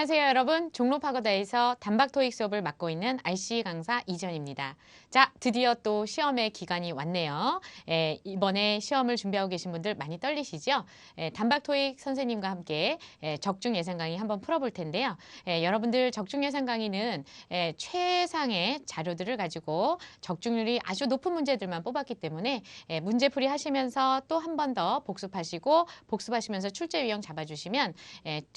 안녕하세요, 여러분. 종로파고다에서 단박 토익 수업을 맡고 있는 RC 강사 이지연입니다. 자, 드디어 또 시험의 기간이 왔네요. 이번에 시험을 준비하고 계신 분들 많이 떨리시죠? 단박 토익 선생님과 함께 적중 예상 강의 한번 풀어볼 텐데요. 여러분들 적중 예상 강의는 최상의 자료들을 가지고 적중률이 아주 높은 문제들만 뽑았기 때문에 문제풀이 하시면서 또 한 번 더 복습하시고 복습하시면서 출제 유형 잡아주시면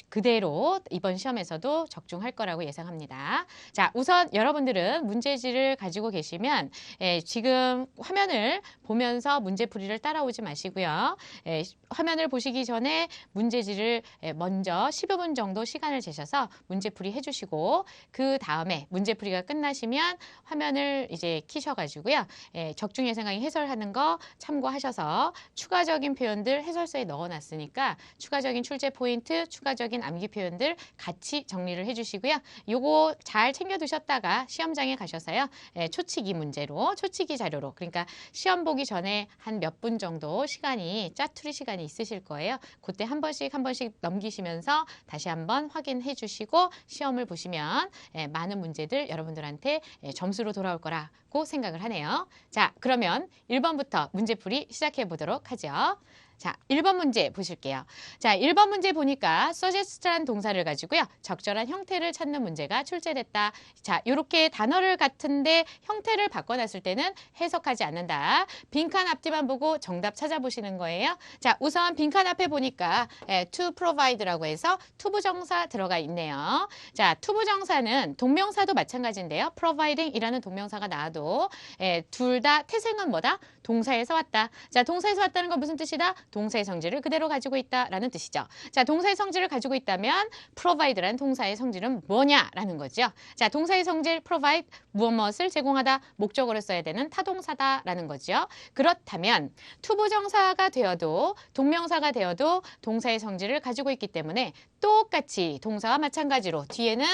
그대로 이번 시험에서도 적중할 거라고 예상합니다. 자, 우선 여러분들은 문제지를 가지고 계시면 지금 화면을 보면서 문제풀이를 따라오지 마시고요. 화면을 보시기 전에 문제지를 먼저 15분 정도 시간을 재셔서 문제풀이 해주시고 그 다음에 문제풀이가 끝나시면 화면을 이제 키셔가지고요. 적중 예상 강의 해설하는 거 참고하셔서 추가적인 표현들 해설서에 넣어놨으니까 추가적인 출제 포인트, 추가적인 암기 표현들 같이 정리를 해주시고요. 요거 잘 챙겨두셨다가 시험장에 가셔서요. 초치기 문제로, 초치기 자료로, 그러니까 시험 보기 전에 한 몇 분 정도 시간이, 짜투리 시간이 있으실 거예요. 그때 한 번씩 넘기시면서 다시 한번 확인해 주시고 시험을 보시면 많은 문제들 여러분들한테 점수로 돌아올 거라고 생각을 하네요. 자, 그러면 1번부터 문제풀이 시작해 보도록 하죠. 자, 1번 문제 보실게요. 자, 1번 문제 보니까 suggest란 동사를 가지고요. 적절한 형태를 찾는 문제가 출제됐다. 자, 이렇게 단어를 같은데 형태를 바꿔놨을 때는 해석하지 않는다. 빈칸 앞뒤만 보고 정답 찾아보시는 거예요. 자, 우선 빈칸 앞에 보니까 to provide라고 해서 투부정사 들어가 있네요. 자, 투부정사는 동명사도 마찬가지인데요. providing이라는 동명사가 나와도 둘 다 태생은 뭐다? 동사에서 왔다. 자, 동사에서 왔다는 건 무슨 뜻이다? 동사의 성질을 그대로 가지고 있다라는 뜻이죠. 자, 동사의 성질을 가지고 있다면 provide라는 동사의 성질은 뭐냐라는 거죠. 자, 동사의 성질 provide 무엇을 제공하다 목적어로 써야 되는 타동사다라는 거죠. 그렇다면 투부정사가 되어도 동명사가 되어도 동사의 성질을 가지고 있기 때문에 똑같이 동사와 마찬가지로 뒤에는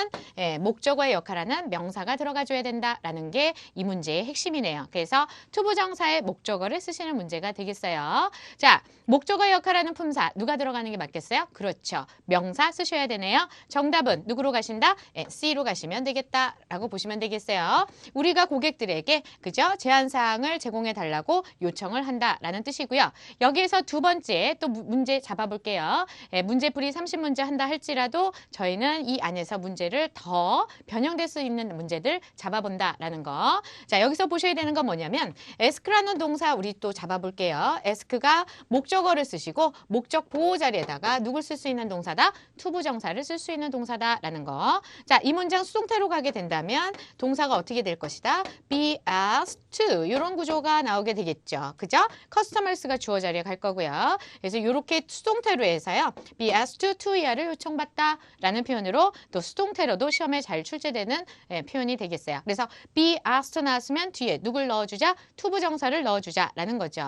목적어의 역할하는 명사가 들어가줘야 된다라는 게 이 문제의 핵심이네요. 그래서 투부정사의 목적어를 쓰시는 문제가 되겠어요. 자, 목적어 역할하는 품사 누가 들어가는 게 맞겠어요? 그렇죠. 명사 쓰셔야 되네요. 정답은 누구로 가신다? C로 가시면 되겠다라고 보시면 되겠어요. 우리가 고객들에게 그죠? 제안사항을 제공해 달라고 요청을 한다라는 뜻이고요. 여기에서 두 번째 또 문제 잡아볼게요. 문제풀이 30문제 한다 할지라도 저희는 이 안에서 문제를 더 변형될 수 있는 문제들 잡아본다라는 거. 자, 여기서 보셔야 되는 건 뭐냐면 ask라는 동사 우리 또 잡아볼게요. ask가 목적어를 쓰시고 목적 보호 자리에다가 누굴 쓸 수 있는 동사다? 투부정사를 쓸 수 있는 동사다라는 거. 자, 이 문장 수동태로 가게 된다면 동사가 어떻게 될 것이다? be asked to 이런 구조가 나오게 되겠죠. 그죠? customers가 주어 자리에 갈 거고요. 그래서 이렇게 수동태로 해서요. be asked to야를 요청받다 라는 표현으로 또 수동태로도 시험에 잘 출제되는 표현이 되겠어요. 그래서 be asked 나왔으면 뒤에 누굴 넣어주자? 투부정사를 넣어주자라는 거죠.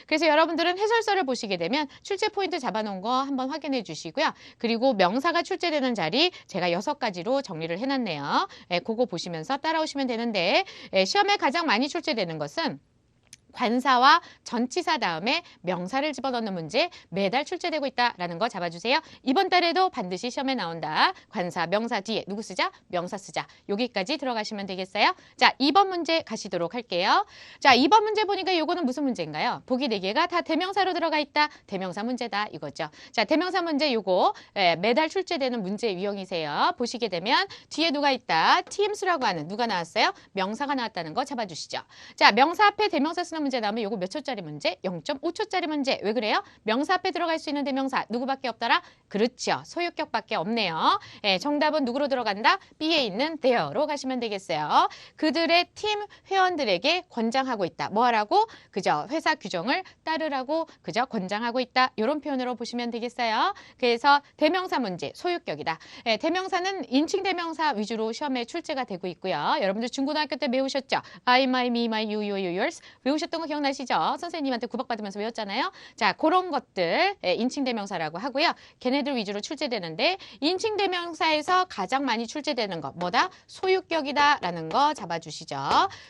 그래서 여러분들은 해설서를 보시게 되면 출제 포인트 잡아놓은 거 한번 확인해 주시고요. 그리고 명사가 출제되는 자리 제가 6가지로 정리를 해놨네요. 그거 보시면서 따라오시면 되는데 시험에 가장 많이 출제되는 것은 관사와 전치사 다음에 명사를 집어넣는 문제 매달 출제되고 있다라는 거 잡아주세요. 이번 달에도 반드시 시험에 나온다. 관사, 명사 뒤에 누구 쓰자? 명사 쓰자. 여기까지 들어가시면 되겠어요. 자, 2번 문제 가시도록 할게요. 자, 2번 문제 보니까 이거는 무슨 문제인가요? 보기 4개가 다 대명사로 들어가 있다. 대명사 문제다 이거죠. 자, 대명사 문제 요거 매달 출제되는 문제 유형이세요. 보시게 되면 뒤에 누가 있다? TMS라고 하는 누가 나왔어요? 명사가 나왔다는 거 잡아주시죠. 자, 명사 앞에 대명사 쓰는 문제 나오면 요거 몇 초짜리 문제? 0.5초짜리 문제. 왜 그래요? 명사 앞에 들어갈 수 있는 대명사 누구밖에 없더라? 그렇죠. 소유격밖에 없네요. 정답은 누구로 들어간다? B에 있는 there로 가시면 되겠어요. 그들의 팀 회원들에게 권장하고 있다. 뭐 하라고? 그죠? 회사 규정을 따르라고 그죠? 권장하고 있다. 이런 표현으로 보시면 되겠어요. 그래서 대명사 문제 소유격이다. 대명사는 인칭 대명사 위주로 시험에 출제가 되고 있고요. 여러분들 중고등학교 때 배우셨죠? I, my, me, my, you, your, yours. 배우셨죠? 외우셨던 거 기억나시죠? 선생님한테 구박받으면서 외웠잖아요. 자, 그런 것들 인칭대명사라고 하고요. 걔네들 위주로 출제되는데 인칭대명사에서 가장 많이 출제되는 거 뭐다? 소유격이다 라는 거 잡아주시죠.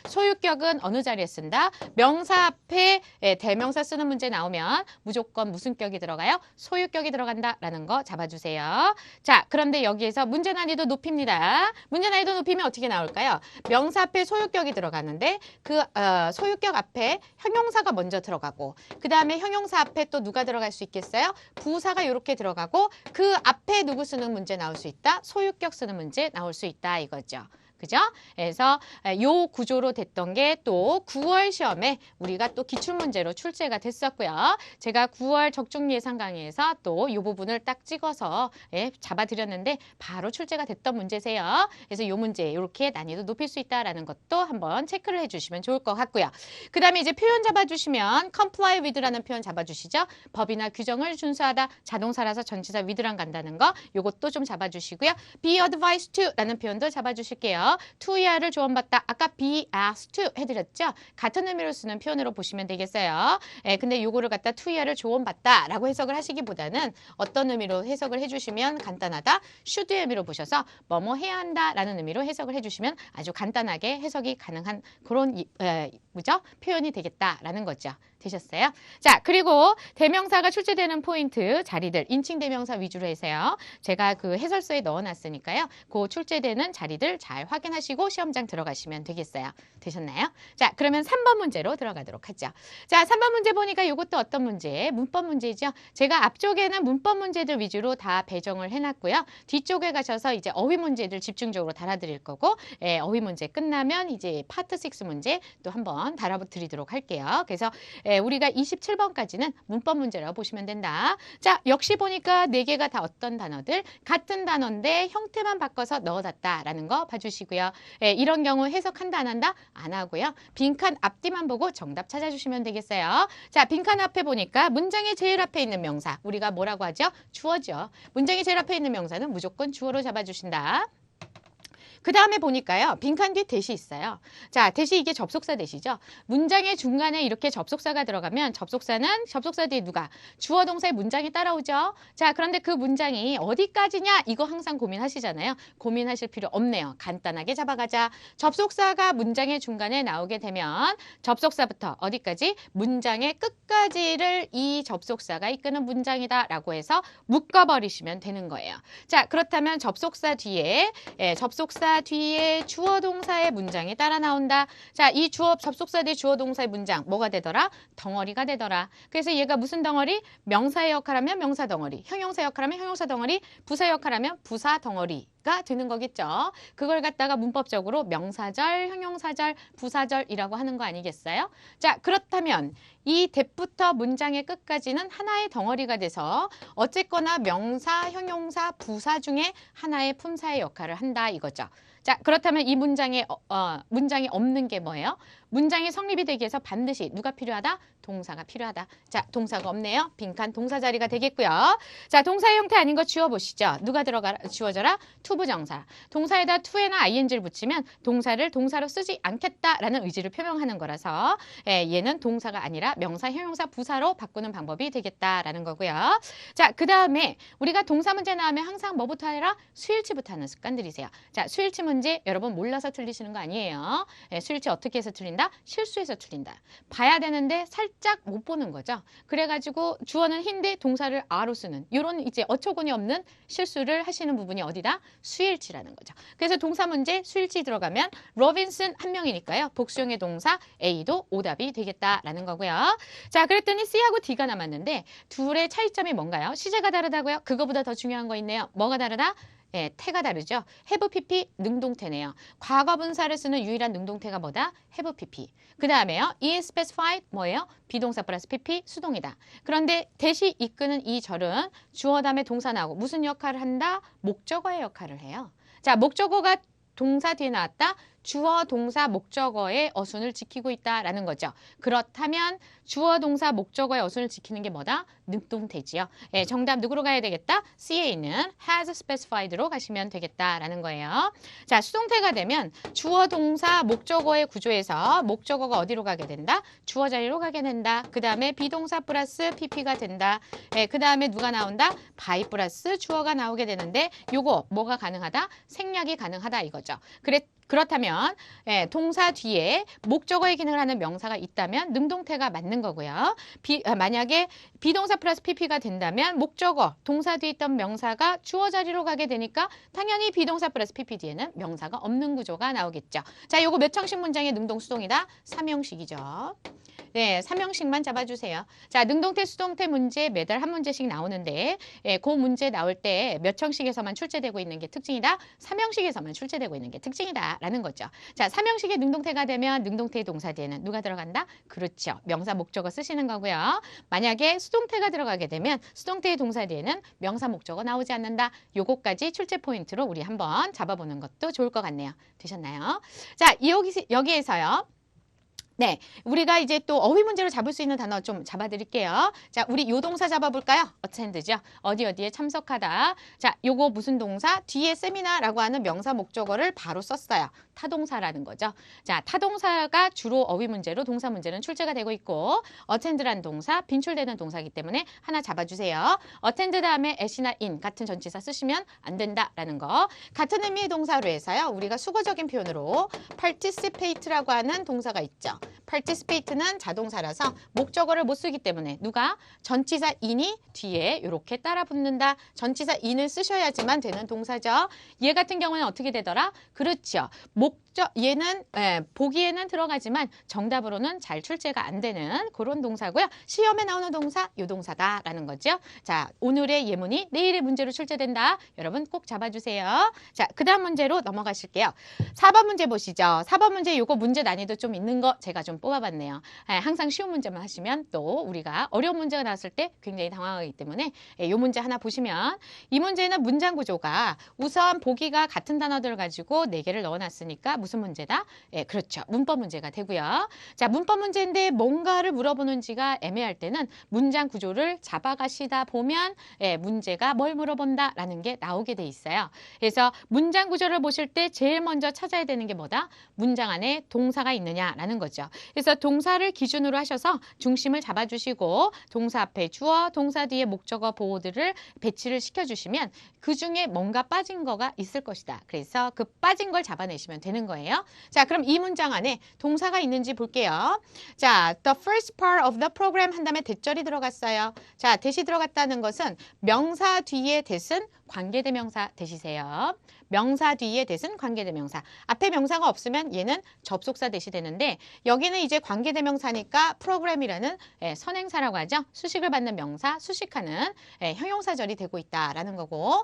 소유격은 어느 자리에 쓴다? 명사 앞에 대명사 쓰는 문제 나오면 무조건 무슨 격이 들어가요? 소유격이 들어간다 라는 거 잡아주세요. 자, 그런데 여기에서 문제 난이도 높입니다. 문제 난이도 높이면 어떻게 나올까요? 명사 앞에 소유격이 들어가는데 그 소유격 앞에 형용사가 먼저 들어가고 그 다음에 형용사 앞에 또 누가 들어갈 수 있겠어요? 부사가 이렇게 들어가고 그 앞에 누구 쓰는 문제 나올 수 있다? 소유격 쓰는 문제 나올 수 있다 이거죠. 그죠? 그래서 요 구조로 됐던 게 또 9월 시험에 우리가 또 기출문제로 출제가 됐었고요. 제가 9월 적중 예상 강의에서 또 이 부분을 딱 찍어서 잡아드렸는데 바로 출제가 됐던 문제세요. 그래서 이 문제 이렇게 난이도 높일 수 있다라는 것도 한번 체크를 해주시면 좋을 것 같고요. 그 다음에 이제 표현 잡아주시면 comply with라는 표현 잡아주시죠. 법이나 규정을 준수하다 자동사라서 전치사 with랑 간다는 거 요것도 좀 잡아주시고요. be advised to라는 표현도 잡아주실게요. to야를 조언받다. 아까 be asked to 해드렸죠? 같은 의미로 쓰는 표현으로 보시면 되겠어요. 근데 요거를 갖다 to야를 조언받다 라고 해석을 하시기보다는 어떤 의미로 해석을 해주시면 간단하다. should의 의미로 보셔서 뭐뭐 해야 한다 라는 의미로 해석을 해주시면 아주 간단하게 해석이 가능한 그런 뭐죠? 표현이 되겠다라는 거죠. 되셨어요? 자, 그리고 대명사가 출제되는 포인트 자리들 인칭대명사 위주로 해서요. 제가 그 해설서에 넣어놨으니까요. 그 출제되는 자리들 잘 확인하시고 시험장 들어가시면 되겠어요. 되셨나요? 자, 그러면 3번 문제로 들어가도록 하죠. 자, 3번 문제 보니까 이것도 어떤 문제? 문법 문제죠. 제가 앞쪽에는 문법 문제들 위주로 다 배정을 해놨고요. 뒤쪽에 가셔서 이제 어휘 문제들 집중적으로 달아드릴 거고 어휘 문제 끝나면 이제 파트 6 문제 또 한번 달아드리도록 할게요. 그래서 우리가 27번까지는 문법 문제라고 보시면 된다. 자, 역시 보니까 4개가 다 어떤 단어들? 같은 단어인데 형태만 바꿔서 넣어놨다라는 거 봐주시고요. 이런 경우 해석한다 안 한다? 안 하고요. 빈칸 앞뒤만 보고 정답 찾아주시면 되겠어요. 자, 빈칸 앞에 보니까 문장의 제일 앞에 있는 명사. 우리가 뭐라고 하죠? 주어죠. 문장의 제일 앞에 있는 명사는 무조건 주어로 잡아주신다. 그 다음에 보니까요. 빈칸 뒤에 대시 있어요. 자, 대시 이게 접속사 대시죠. 문장의 중간에 이렇게 접속사가 들어가면 접속사는 접속사 뒤에 누가? 주어 동사의 문장이 따라오죠. 자, 그런데 그 문장이 어디까지냐? 이거 항상 고민하시잖아요. 고민하실 필요 없네요. 간단하게 잡아가자. 접속사가 문장의 중간에 나오게 되면 접속사부터 어디까지? 문장의 끝까지를 이 접속사가 이끄는 문장이다라고 해서 묶어버리시면 되는 거예요. 자, 그렇다면 접속사 뒤에 주어 동사의 문장이 따라 나온다. 자, 이 접속사 뒤 주어 동사의 문장 뭐가 되더라? 덩어리가 되더라. 그래서 얘가 무슨 덩어리? 명사의 역할하면 명사 덩어리, 형용사 역할하면 형용사 덩어리, 부사 역할하면 부사 덩어리가 되는 거겠죠. 그걸 갖다가 문법적으로 명사절, 형용사절, 부사절이라고 하는 거 아니겠어요? 자, 그렇다면 이 대부터 문장의 끝까지는 하나의 덩어리가 돼서 어쨌거나 명사, 형용사, 부사 중에 하나의 품사의 역할을 한다 이거죠. 자, 그렇다면 이 문장이 없는 게 뭐예요? 문장이 성립이 되기 위해서 반드시 누가 필요하다? 동사가 필요하다. 자, 동사가 없네요. 빈칸 동사 자리가 되겠고요. 자, 동사의 형태 아닌 거 지워보시죠. 누가 지워져라? 투부정사. 동사에다 to에나 ing를 붙이면 동사를 동사로 쓰지 않겠다라는 의지를 표명하는 거라서 얘는 동사가 아니라 명사, 형용사, 부사로 바꾸는 방법이 되겠다라는 거고요. 자, 그 다음에 우리가 동사 문제 나오면 항상 뭐부터 해라? 수일치부터 하는 습관들이세요. 자, 수일치 문제 여러분 몰라서 틀리시는 거 아니에요. 수일치 어떻게 해서 틀린다? 실수해서 틀린다. 봐야 되는데 살짝 못 보는 거죠. 그래가지고 주어는 힌데 동사를 아로 쓰는 이런 이제 어처구니 없는 실수를 하시는 부분이 어디다? 수일치라는 거죠. 그래서 동사 문제 수일치 들어가면 로빈슨 한 명이니까요. 복수형의 동사 A도 오답이 되겠다라는 거고요. 자, 그랬더니 C하고 D가 남았는데 둘의 차이점이 뭔가요? 시제가 다르다고요? 그거보다 더 중요한 거 있네요. 뭐가 다르다? 태가 다르죠. have pp 능동태네요. 과거 분사를 쓰는 유일한 능동태가 뭐다? have pp. 그 다음에요. is specified 뭐예요? 비동사 플러스 pp 수동이다. 그런데 대시 이끄는 이 절은 주어 다음에 동사 나오고 무슨 역할을 한다? 목적어의 역할을 해요. 자, 목적어가 동사 뒤에 나왔다. 주어, 동사, 목적어의 어순을 지키고 있다라는 거죠. 그렇다면 주어, 동사, 목적어의 어순을 지키는 게 뭐다? 능동태지요. 예, 정답 누구로 가야 되겠다? C에 있는 has specified로 가시면 되겠다라는 거예요. 자, 수동태가 되면 주어, 동사, 목적어의 구조에서 목적어가 어디로 가게 된다? 주어 자리로 가게 된다. 그 다음에 비동사 플러스 pp가 된다. 예, 그 다음에 누가 나온다? by 플러스 주어가 나오게 되는데 요거 뭐가 가능하다? 생략이 가능하다 이거죠. 그렇다면 동사 뒤에 목적어의 기능을 하는 명사가 있다면 능동태가 맞는 거고요. 만약에 비동사 플러스 pp가 된다면 목적어, 동사 뒤에 있던 명사가 주어 자리로 가게 되니까 당연히 비동사 플러스 pp 뒤에는 명사가 없는 구조가 나오겠죠. 자, 요거 몇 형식 문장의 능동 수동이다? 3형식이죠. 네, 3형식만 잡아주세요. 자, 능동태, 수동태 문제 매달 한 문제씩 나오는데 그 문제 나올 때 몇 형식에서만 출제되고 있는 게 특징이다. 3형식에서만 출제되고 있는 게 특징이다 라는 거죠. 자, 3형식의 능동태가 되면 능동태의 동사 뒤에는 누가 들어간다? 그렇죠. 명사, 목적어 쓰시는 거고요. 만약에 수동태가 들어가게 되면 수동태의 동사 뒤에는 명사, 목적어 나오지 않는다. 요거까지 출제 포인트로 우리 한번 잡아보는 것도 좋을 것 같네요. 되셨나요? 자, 여기에서요. 네, 우리가 이제 또 어휘 문제로 잡을 수 있는 단어 좀 잡아드릴게요. 자, 우리 요 동사 잡아볼까요? 어텐드죠. 어디에 참석하다. 자, 요거 무슨 동사? 뒤에 세미나라고 하는 명사 목적어를 바로 썼어요. 타동사라는 거죠. 자, 타동사가 주로 어휘 문제로 동사 문제는 출제가 되고 있고 어텐드란 동사, 빈출되는 동사이기 때문에 하나 잡아주세요. 어텐드 다음에 at이나 in 같은 전치사 쓰시면 안 된다라는 거. 같은 의미의 동사로 해서요. 우리가 수거적인 표현으로 participate라고 하는 동사가 있죠. participate는 자동사라서 목적어를 못 쓰기 때문에 누가? 전치사 in이 뒤에 이렇게 따라 붙는다. 전치사 in을 쓰셔야지만 되는 동사죠. 얘 같은 경우는 어떻게 되더라? 그렇죠. 얘는 보기에는 들어가지만 정답으로는 잘 출제가 안 되는 그런 동사고요. 시험에 나오는 동사, 요 동사다라는 거죠. 자, 오늘의 예문이 내일의 문제로 출제된다. 여러분 꼭 잡아주세요. 자, 그 다음 문제로 넘어가실게요. 4번 문제 보시죠. 4번 문제 요거 문제 난이도 좀 있는 거 제가 좀 뽑아봤네요. 항상 쉬운 문제만 하시면 또 우리가 어려운 문제가 나왔을 때 굉장히 당황하기 때문에 요 문제 하나 보시면 이 문제는 문장 구조가 우선 보기가 같은 단어들을 가지고 4개를 넣어놨으니까 무슨 문제다? 그렇죠. 문법 문제가 되고요. 자, 문법 문제인데 뭔가를 물어보는지가 애매할 때는 문장 구조를 잡아가시다 보면 문제가 뭘 물어본다라는 게 나오게 돼 있어요. 그래서 문장 구조를 보실 때 제일 먼저 찾아야 되는 게 뭐다? 문장 안에 동사가 있느냐라는 거죠. 그래서 동사를 기준으로 하셔서 중심을 잡아주시고 동사 앞에 주어, 동사 뒤에 목적어 보호들을 배치를 시켜주시면 그중에 뭔가 빠진 거가 있을 것이다. 그래서 그 빠진 걸 잡아내시면 되는 거예요. 자, 그럼 이 문장 안에 동사가 있는지 볼게요. 자, the first part of the program 한 다음에 대절이 들어갔어요. 자, 대시 들어갔다는 것은 명사 뒤에 대신 관계대명사 대시세요. 명사 뒤에 대신 관계대명사. 앞에 명사가 없으면 얘는 접속사 대시 되는데 여기는 이제 관계대명사니까 프로그램이라는 선행사라고 하죠. 수식을 받는 명사, 수식하는 형용사절이 되고 있다라는 거고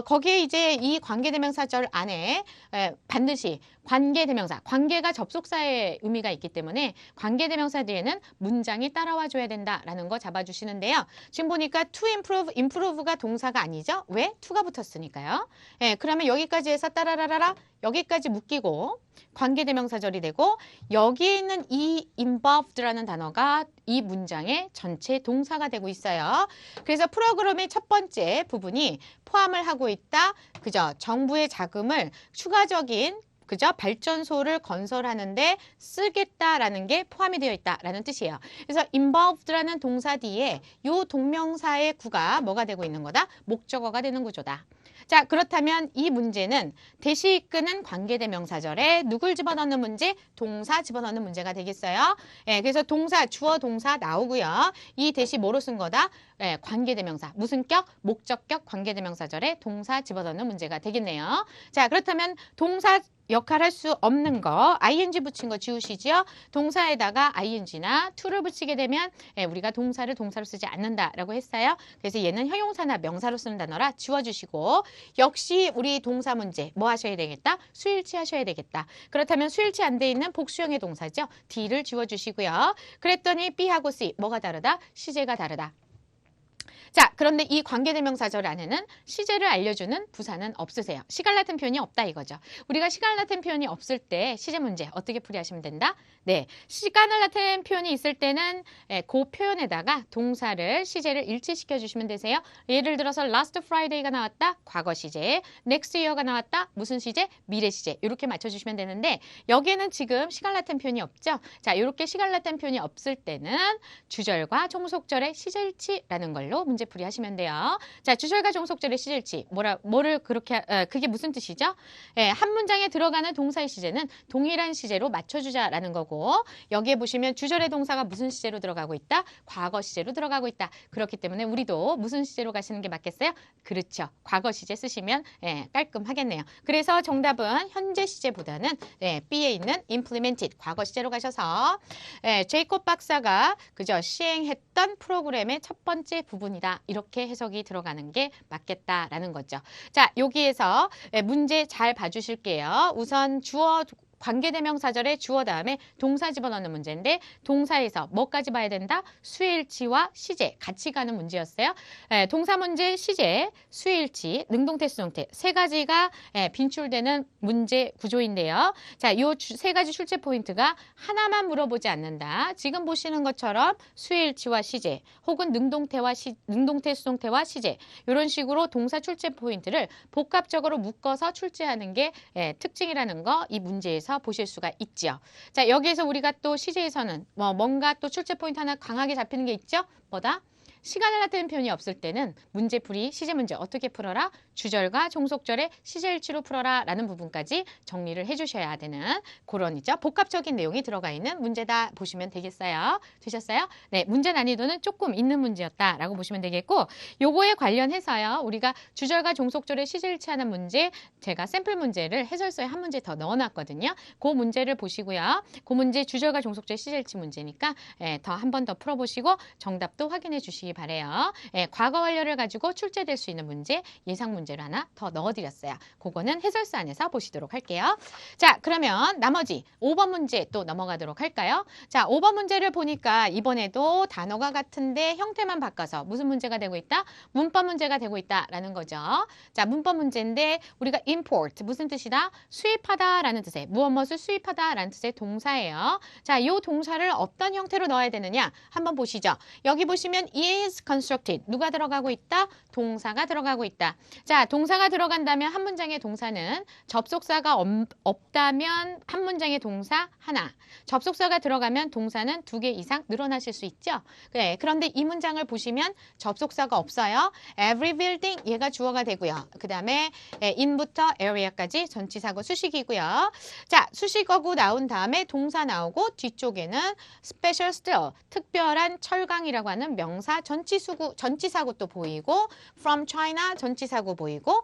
거기에 이제 이 관계대명사절 안에 반드시 관계대명사, 관계가 접속사의 의미가 있기 때문에 관계대명사 뒤에는 문장이 따라와 줘야 된다라는 거 잡아주시는데요. 지금 보니까 to improve가 동사가 아니죠. 왜? to가 붙었으니까요. 그러면 여기까지 해서 따라라라라 여기까지 묶이고 관계대명사절이 되고 여기에 있는 이 involved라는 단어가 이 문장의 전체 동사가 되고 있어요. 그래서 프로그램의 첫 번째 부분이 포함을 하고 있다. 그죠? 정부의 자금을 추가적인 그죠? 발전소를 건설하는데 쓰겠다라는 게 포함이 되어 있다라는 뜻이에요. 그래서 involved라는 동사 뒤에 이 동명사의 구가 뭐가 되고 있는 거다? 목적어가 되는 구조다. 자, 그렇다면 이 문제는 대시 이끄는 관계대명사절에 누굴 집어넣는 문제? 동사 집어넣는 문제가 되겠어요. 그래서 동사, 주어 동사 나오고요. 이 대시 뭐로 쓴 거다? 관계대명사. 무슨 격? 목적격 관계대명사절에 동사 집어넣는 문제가 되겠네요. 자, 그렇다면 동사 역할 할 수 없는 거 ing 붙인 거 지우시죠. 동사에다가 ing나 to를 붙이게 되면 우리가 동사를 동사로 쓰지 않는다라고 했어요. 그래서 얘는 형용사나 명사로 쓰는 단어라 지워주시고 역시 우리 동사 문제 뭐 하셔야 되겠다? 수일치 하셔야 되겠다. 그렇다면 수일치 안 돼 있는 복수형의 동사죠. D를 지워주시고요. 그랬더니 B하고 C 뭐가 다르다? 시제가 다르다. 자, 그런데 이 관계대명사절 안에는 시제를 알려주는 부사는 없으세요. 시간 같은 표현이 없다 이거죠. 우리가 시간 같은 표현이 없을 때 시제 문제 어떻게 풀이하시면 된다? 네, 시간을 나타낸 표현이 있을 때는 그 표현에다가 동사를 시제를 일치시켜 주시면 되세요. 예를 들어서 last Friday가 나왔다. 과거 시제. next year가 나왔다. 무슨 시제? 미래 시제. 이렇게 맞춰주시면 되는데 여기에는 지금 시간 같은 표현이 없죠. 자, 이렇게 시간 같은 표현이 없을 때는 주절과 종속절의 시제일치라는 걸로 문제풀이 하시면 돼요. 자, 주절과 종속절의 시제일치. 뭐를 그렇게 그게 무슨 뜻이죠? 한 문장에 들어가는 동사의 시제는 동일한 시제로 맞춰주자라는 거고 여기에 보시면 주절의 동사가 무슨 시제로 들어가고 있다? 과거 시제로 들어가고 있다. 그렇기 때문에 우리도 무슨 시제로 가시는 게 맞겠어요? 그렇죠. 과거 시제 쓰시면 깔끔하겠네요. 그래서 정답은 현재 시제보다는 B에 있는 implemented 과거 시제로 가셔서 제이콥 박사가 그저 시행했던 프로그램의 첫 번째 부분이다. 이렇게 해석이 들어가는 게 맞겠다라는 거죠. 자, 여기에서 문제 잘 봐주실게요. 우선 주어 관계대명사절에 주어 다음에 동사 집어넣는 문제인데 동사에서 뭐까지 봐야 된다? 수일치와 시제 같이 가는 문제였어요. 동사 문제, 시제, 수일치, 능동태, 수동태 세 가지가 빈출되는 문제 구조인데요. 자, 이 세 가지 출제 포인트가 하나만 물어보지 않는다. 지금 보시는 것처럼 수일치와 시제 혹은 능동태, 수동태와 시제 이런 식으로 동사 출제 포인트를 복합적으로 묶어서 출제하는 게 특징이라는 거 이 문제에서 보실 수가 있죠. 자, 여기에서 우리가 또 시제에서는 뭔가 또 출제 포인트 하나 강하게 잡히는 게 있죠? 뭐다? 시간을 나타낸 표현이 없을 때는 문제풀이 시제 문제 어떻게 풀어라? 주절과 종속절의 시제일치로 풀어라 라는 부분까지 정리를 해주셔야 되는 그런 있죠. 복합적인 내용이 들어가 있는 문제다 보시면 되겠어요. 되셨어요? 네, 문제 난이도는 조금 있는 문제였다라고 보시면 되겠고 요거에 관련해서요. 우리가 주절과 종속절의 시제일치하는 문제 제가 샘플 문제를 해설서에 한 문제 더 넣어놨거든요. 그 문제를 보시고요. 그 문제 주절과 종속절 시제일치 문제니까 더 한 번 더 풀어보시고 정답도 확인해 주시기 바래요. 과거 완료를 가지고 출제될 수 있는 문제, 예상 문제를 하나 더 넣어드렸어요. 그거는 해설서 안에서 보시도록 할게요. 자, 그러면 나머지 5번 문제 또 넘어가도록 할까요? 자, 5번 문제를 보니까 이번에도 단어가 같은데 형태만 바꿔서 무슨 문제가 되고 있다? 문법 문제가 되고 있다라는 거죠. 자, 문법 문제인데 우리가 import 무슨 뜻이다? 수입하다라는 뜻의 무엇을 수입하다라는 뜻의 동사예요. 자, 이 동사를 어떤 형태로 넣어야 되느냐? 한번 보시죠. 여기 보시면 is constructed. 누가 들어가고 있다? 동사가 들어가고 있다. 자, 동사가 들어간다면 한 문장의 동사는 접속사가 없다면 한 문장의 동사 하나. 접속사가 들어가면 동사는 2개 이상 늘어나실 수 있죠. 네, 그런데 이 문장을 보시면 접속사가 없어요. Every building 얘가 주어가 되고요. 그 다음에 in부터 area까지 전치사고 수식이고요. 자, 수식어구 나온 다음에 동사 나오고 뒤쪽에는 special steel 특별한 철강이라고 하는 명사 전치사구 또 보이고 from China 전치사구 보이고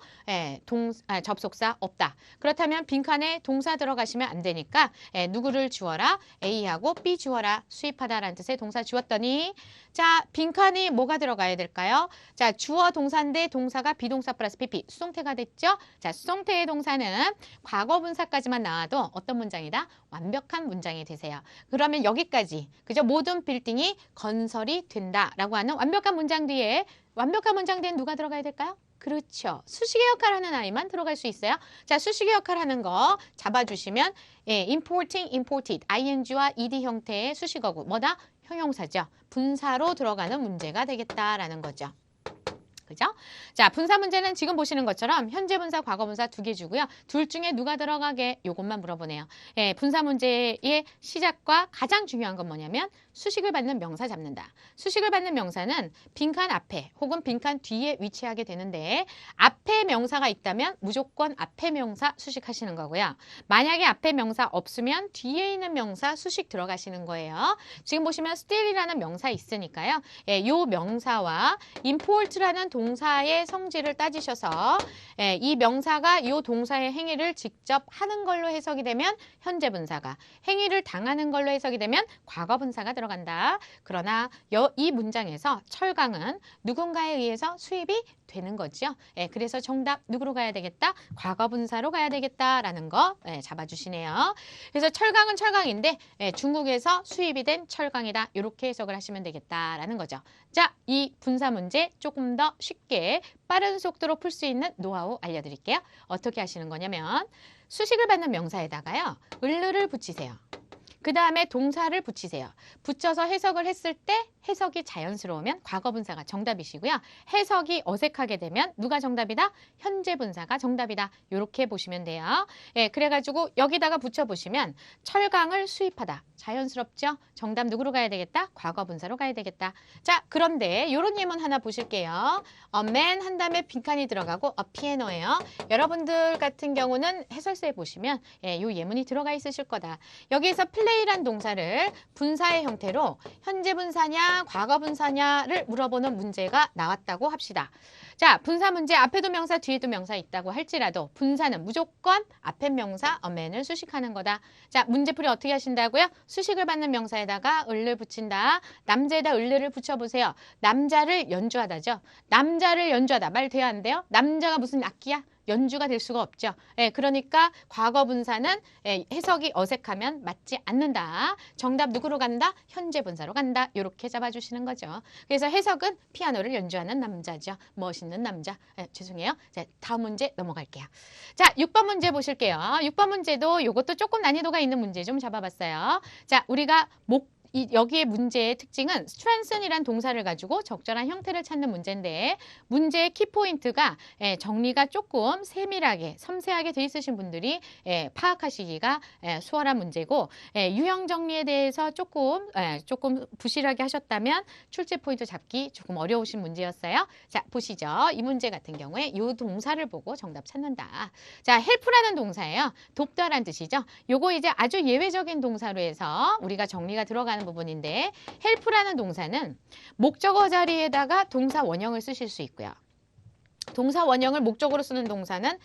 접속사 없다. 그렇다면 빈칸에 동사 들어가시면 안 되니까 누구를 주어라? A하고 B 주어라. 수입하다라는 뜻의 동사 주었더니 자, 빈칸이 뭐가 들어가야 될까요? 자, 주어 동사인데 동사가 비동사 플러스 PP 수동태가 됐죠? 자, 수동태의 동사는 과거 분사까지만 나와도 어떤 문장이다? 완벽한 문장이 되세요. 그러면 여기까지 그죠? 모든 빌딩이 건설이 된다라고 하는 완벽한 문장 뒤에 누가 들어가야 될까요? 그렇죠. 수식의 역할을 하는 아이만 들어갈 수 있어요. 자, 수식의 역할을 하는 거 잡아주시면 importing, imported, ing와 ed 형태의 수식어구 뭐다? 형용사죠. 분사로 들어가는 문제가 되겠다라는 거죠. 그죠? 자, 분사 문제는 지금 보시는 것처럼 현재 분사, 과거 분사 2개 주고요. 둘 중에 누가 들어가게 요것만 물어보네요. 분사 문제의 시작과 가장 중요한 건 뭐냐면 수식을 받는 명사 잡는다. 수식을 받는 명사는 빈칸 앞에 혹은 빈칸 뒤에 위치하게 되는데 앞에 명사가 있다면 무조건 앞에 명사 수식하시는 거고요. 만약에 앞에 명사 없으면 뒤에 있는 명사 수식 들어가시는 거예요. 지금 보시면 steal이라는 명사 있으니까요. 요 명사와 import라는 동사의 성질을 따지셔서 이 명사가 이 동사의 행위를 직접 하는 걸로 해석이 되면 현재 분사가 행위를 당하는 걸로 해석이 되면 과거 분사가 들어간다. 그러나 이 문장에서 철강은 누군가에 의해서 수입이 되는 거죠. 예, 그래서 정답 누구로 가야 되겠다? 과거분사로 가야 되겠다라는 거 예, 잡아주시네요. 그래서 철강은 철강인데 예, 중국에서 수입이 된 철강이다. 이렇게 해석을 하시면 되겠다라는 거죠. 자, 이 분사 문제 조금 더 쉽게 빠른 속도로 풀 수 있는 노하우 알려드릴게요. 어떻게 하시는 거냐면 수식을 받는 명사에다가요. 을를 붙이세요. 그 다음에 동사를 붙이세요. 붙여서 해석을 했을 때 해석이 자연스러우면 과거분사가 정답이시고요. 해석이 어색하게 되면 누가 정답이다? 현재분사가 정답이다. 이렇게 보시면 돼요. 예, 그래가지고 여기다가 붙여보시면 철강을 수입하다. 자연스럽죠? 정답 누구로 가야 되겠다? 과거분사로 가야 되겠다. 자, 그런데 이런 예문 하나 보실게요. A man 한 다음에 빈칸이 들어가고 a piano예요. 여러분들 같은 경우는 해설서에 보시면 예, 이 예문이 들어가 있으실 거다. 여기에서 플레이란 동사를 분사의 형태로 현재 분사냐 과거 분사냐를 물어보는 문제가 나왔다고 합시다. 자, 분사 문제 앞에도 명사 뒤에도 명사 있다고 할지라도 분사는 무조건 앞에 명사 어맨을 수식하는 거다. 자, 문제풀이 어떻게 하신다고요? 수식을 받는 명사에다가 을을 붙인다. 남자에다 을을 붙여보세요. 남자를 연주하다죠. 남자를 연주하다. 말 돼야 안 돼요? 남자가 무슨 악기야? 연주가 될 수가 없죠. 예, 그러니까 과거 분사는 예, 해석이 어색하면 맞지 않는다. 정답 누구로 간다? 현재 분사로 간다. 이렇게 잡아주시는 거죠. 그래서 해석은 피아노를 연주하는 남자죠. 멋있는 남자. 예, 죄송해요. 자, 다음 문제 넘어갈게요. 자, 6번 문제 보실게요. 6번 문제도 이것도 조금 난이도가 있는 문제 좀 잡아봤어요. 자, 우리가 여기에 문제의 특징은 strengthen이란 동사를 가지고 적절한 형태를 찾는 문제인데 문제의 키포인트가 정리가 조금 세밀하게 섬세하게 돼 있으신 분들이 파악하시기가 수월한 문제고 유형 정리에 대해서 조금 부실하게 하셨다면 출제 포인트 잡기 조금 어려우신 문제였어요. 자, 보시죠. 이 문제 같은 경우에 이 동사를 보고 정답 찾는다. 자, help라는 동사예요. 돕다란 뜻이죠. 요거 이제 아주 예외적인 동사로 해서 우리가 정리가 들어가는 부분인데 help라는 동사는 목적어 자리에다가 동사 원형을 쓰실 수 있고요. 동사 원형을 목적으로 쓰는 동사는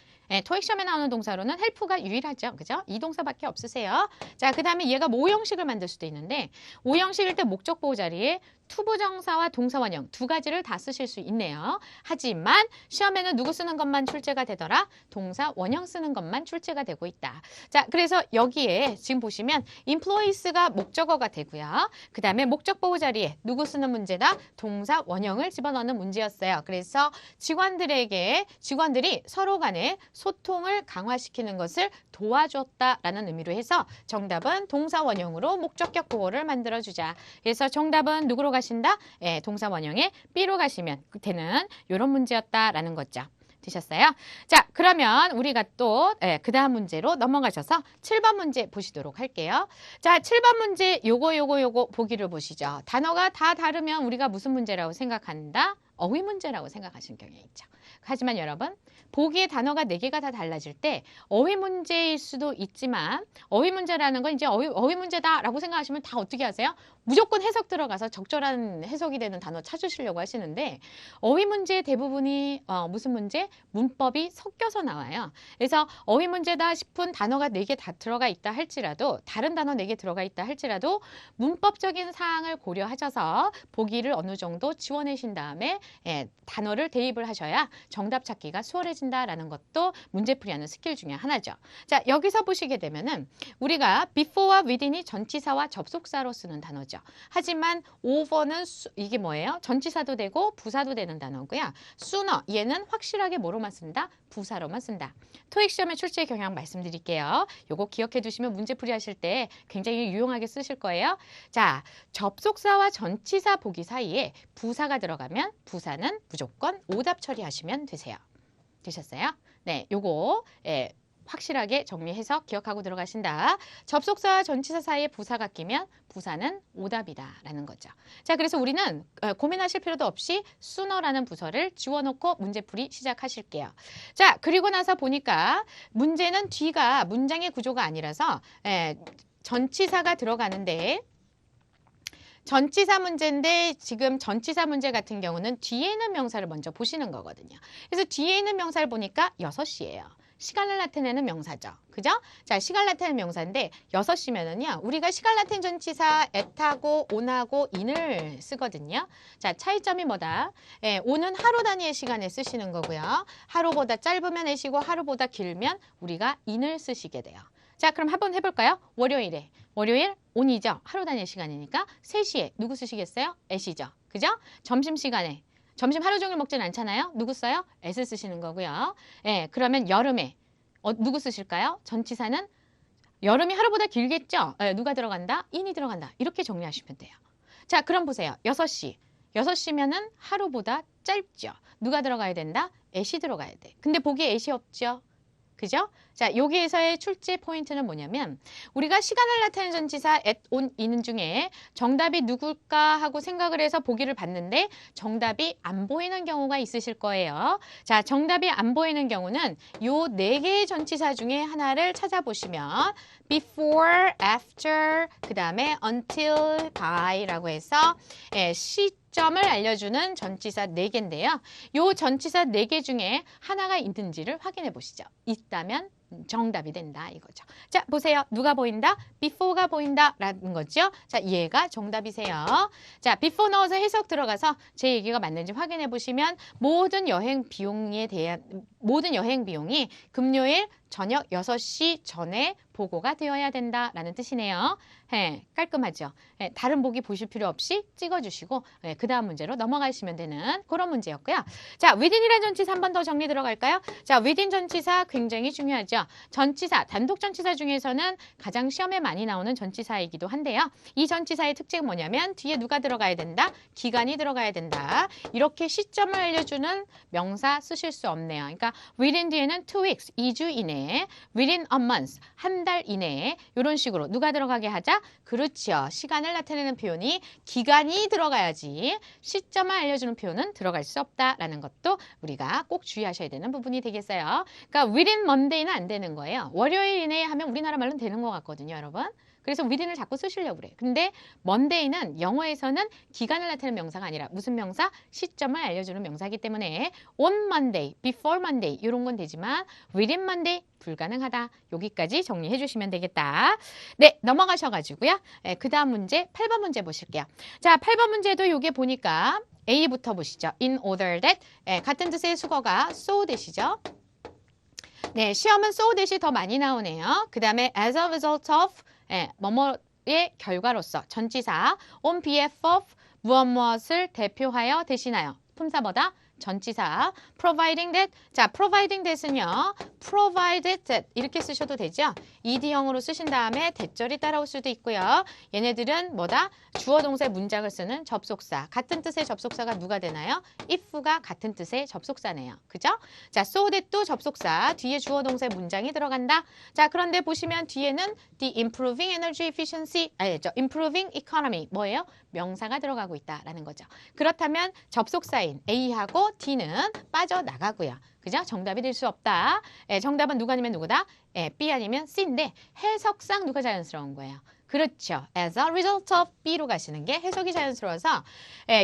토익 시험에 나오는 동사로는 help가 유일하죠. 그죠? 이 동사밖에 없으세요. 자, 그 다음에 얘가 모형식을 만들 수도 있는데 모형식일 때 목적 보호 자리에 투부정사와 동사 원형 두 가지를 다 쓰실 수 있네요. 하지만 시험에는 누구 쓰는 것만 출제가 되더라? 동사 원형 쓰는 것만 출제가 되고 있다. 자, 그래서 여기에 지금 보시면 employees가 목적어가 되고요. 그 다음에 목적 보호 자리에 누구 쓰는 문제다? 동사 원형을 집어넣는 문제였어요. 그래서 직원들이 서로 간에 소통을 강화시키는 것을 도와줬다라는 의미로 해서 정답은 동사 원형으로 목적격 보호를 만들어주자. 그래서 정답은 누구로 가신다? 동사 원형에 B로 가시면 되는 이런 문제였다라는 거죠. 되셨어요? 자, 그러면 우리가 또 그 다음 문제로 넘어가셔서 7번 문제 보시도록 할게요. 자, 7번 문제 요거 보기를 보시죠. 단어가 다 다르면 우리가 무슨 문제라고 생각한다? 어휘 문제라고 생각하시는 경향이 있죠. 하지만 여러분, 보기의 단어가 4개가 다 달라질 때 어휘 문제일 수도 있지만 어휘 문제라는 건 이제 어휘 문제다라고 생각하시면 다 어떻게 하세요? 무조건 해석 들어가서 적절한 해석이 되는 단어 찾으시려고 하시는데 어휘 문제의 대부분이 무슨 문제? 문법이 섞여서 나와요. 그래서 어휘 문제다 싶은 단어가 4개 다 들어가 있다 할지라도 다른 단어 4개 들어가 있다 할지라도 문법적인 사항을 고려하셔서 보기를 어느 정도 지원하신 다음에 단어를 대입을 하셔야 정답 찾기가 수월해진다라는 것도 문제풀이하는 스킬 중에 하나죠. 자, 여기서 보시게 되면은 우리가 before와 within이 전치사와 접속사로 쓰는 단어죠. 하지만 over는 이게 뭐예요? 전치사도 되고 부사도 되는 단어고요. sooner 얘는 확실하게 뭐로만 쓴다? 부사로만 쓴다. 토익 시험의 출제 경향 말씀드릴게요. 요거 기억해 두시면 문제풀이 하실 때 굉장히 유용하게 쓰실 거예요. 자, 접속사와 전치사 보기 사이에 부사가 들어가면 부사는 무조건 오답 처리하시면 되세요. 되셨어요? 네, 요거 확실하게 정리해서 기억하고 들어가신다. 접속사와 전치사 사이에 부사가 끼면 부사는 오답이다라는 거죠. 자, 그래서 우리는 고민하실 필요도 없이 sooner라는 부서를 지워놓고 문제풀이 시작하실게요. 자, 그리고 나서 보니까 문제는 뒤가 문장의 구조가 아니라서 전치사가 들어가는데 전치사 문제인데 지금 전치사 문제 같은 경우는 뒤에 있는 명사를 먼저 보시는 거거든요. 그래서 뒤에 있는 명사를 보니까 6시예요. 시간을 나타내는 명사죠. 그죠? 자, 시간을 나타내는 명사인데 6시면은요. 우리가 시간 나타내는 전치사 at하고 on하고 in을 쓰거든요. 자, 차이점이 뭐다? 예, on은 하루 단위의 시간에 쓰시는 거고요. 하루보다 짧으면 at이고 하루보다 길면 우리가 in을 쓰시게 돼요. 자, 그럼 한번 해볼까요? 월요일에. 월요일 on이죠. 하루 단위의 시간이니까 3시에 누구 쓰시겠어요? at이죠. 그죠? 점심시간에. 점심 하루 종일 먹진 않잖아요. 누구 써요? at을 쓰시는 거고요. 예, 그러면 여름에 누구 쓰실까요? 전치사는 여름이 하루보다 길겠죠? 예, 누가 들어간다? in이 들어간다. 이렇게 정리하시면 돼요. 자, 그럼 보세요. 6시. 6시면은 하루보다 짧죠. 누가 들어가야 된다? at이 들어가야 돼. 근데 보기에 at이 없죠? 그죠? 자, 여기에서의 출제 포인트는 뭐냐면 우리가 시간을 나타내는 전치사 at, on, in 중에 정답이 누굴까 하고 생각을 해서 보기를 봤는데 정답이 안 보이는 경우가 있으실 거예요. 자, 정답이 안 보이는 경우는 요 4개의 전치사 중에 하나를 찾아보시면 before, after, 그 다음에 until, by라고 해서 시점을 알려주는 전치사 4개인데요. 요 전치사 4개 중에 하나가 있는지를 확인해 보시죠. 있다면 정답이 된다 이거죠. 자, 보세요. 누가 보인다? before가 보인다라는 거죠. 자, 얘가 정답이세요. 자, before 넣어서 해석 들어가서 제 얘기가 맞는지 확인해 보시면 모든 여행 비용이 금요일 저녁 6시 전에 보고가 되어야 된다라는 뜻이네요. 예, 깔끔하죠. 예, 다른 보기 보실 필요 없이 찍어주시고 그 다음 문제로 넘어가시면 되는 그런 문제였고요. 자, within이라는 전치사 한 번 더 정리 들어갈까요? 자, within 전치사 굉장히 중요하죠. 전치사, 단독 전치사 중에서는 가장 시험에 많이 나오는 전치사이기도 한데요. 이 전치사의 특징은 뭐냐면 뒤에 누가 들어가야 된다? 기간이 들어가야 된다. 이렇게 시점을 알려주는 명사 쓰실 수 없네요. 그러니까 within 뒤에는 2 weeks, 2주 이내에, within a month, 한 달 이내에 이런 식으로 누가 들어가게 하자? 그렇죠. 시간을 나타내는 표현이 기간이 들어가야지 시점을 알려주는 표현은 들어갈 수 없다라는 것도 우리가 꼭 주의하셔야 되는 부분이 되겠어요. 그러니까 within Monday는 안 되는 거예요. 월요일 이내에 하면 우리나라 말로는 되는 것 같거든요, 여러분. 그래서 within을 자꾸 쓰시려고 그래. 근데 monday는 영어에서는 기간을 나타내는 명사가 아니라 무슨 명사? 시점을 알려주는 명사이기 때문에 on Monday, before Monday 이런 건 되지만 within Monday 불가능하다. 여기까지 정리해 주시면 되겠다. 네, 넘어가셔가지고요. 그 다음 문제 8번 문제 보실게요. 자, 8번 문제도 요게 보니까 A부터 보시죠. in order that 같은 뜻의 수거가 so that이죠. 네, 시험은 so that이 더 많이 나오네요. 그 다음에 as a result of 뭐뭐의 결과로서 전치사 on behalf of 무엇을 대표하여 대신하여 품사보다 전치사 providing that. 자, providing that은요. provided that 이렇게 쓰셔도 되죠. ed형으로 쓰신 다음에 대절이 따라올 수도 있고요. 얘네들은 뭐다? 주어 동사 문장을 쓰는 접속사. 같은 뜻의 접속사가 누가 되나요? if가 같은 뜻의 접속사네요. 그죠? 자, so that도 접속사. 뒤에 주어 동사 문장이 들어간다. 자, 그런데 보시면 뒤에는 the improving energy efficiency 아니죠. improving economy 뭐예요? 명사가 들어가고 있다라는 거죠. 그렇다면 접속사인 A하고 D는 빠져나가고요. 그죠? 정답이 될 수 없다. 정답은 누가 아니면 누구다? B 아니면 C인데 해석상 누가 자연스러운 거예요? 그렇죠. As a result of B로 가시는 게 해석이 자연스러워서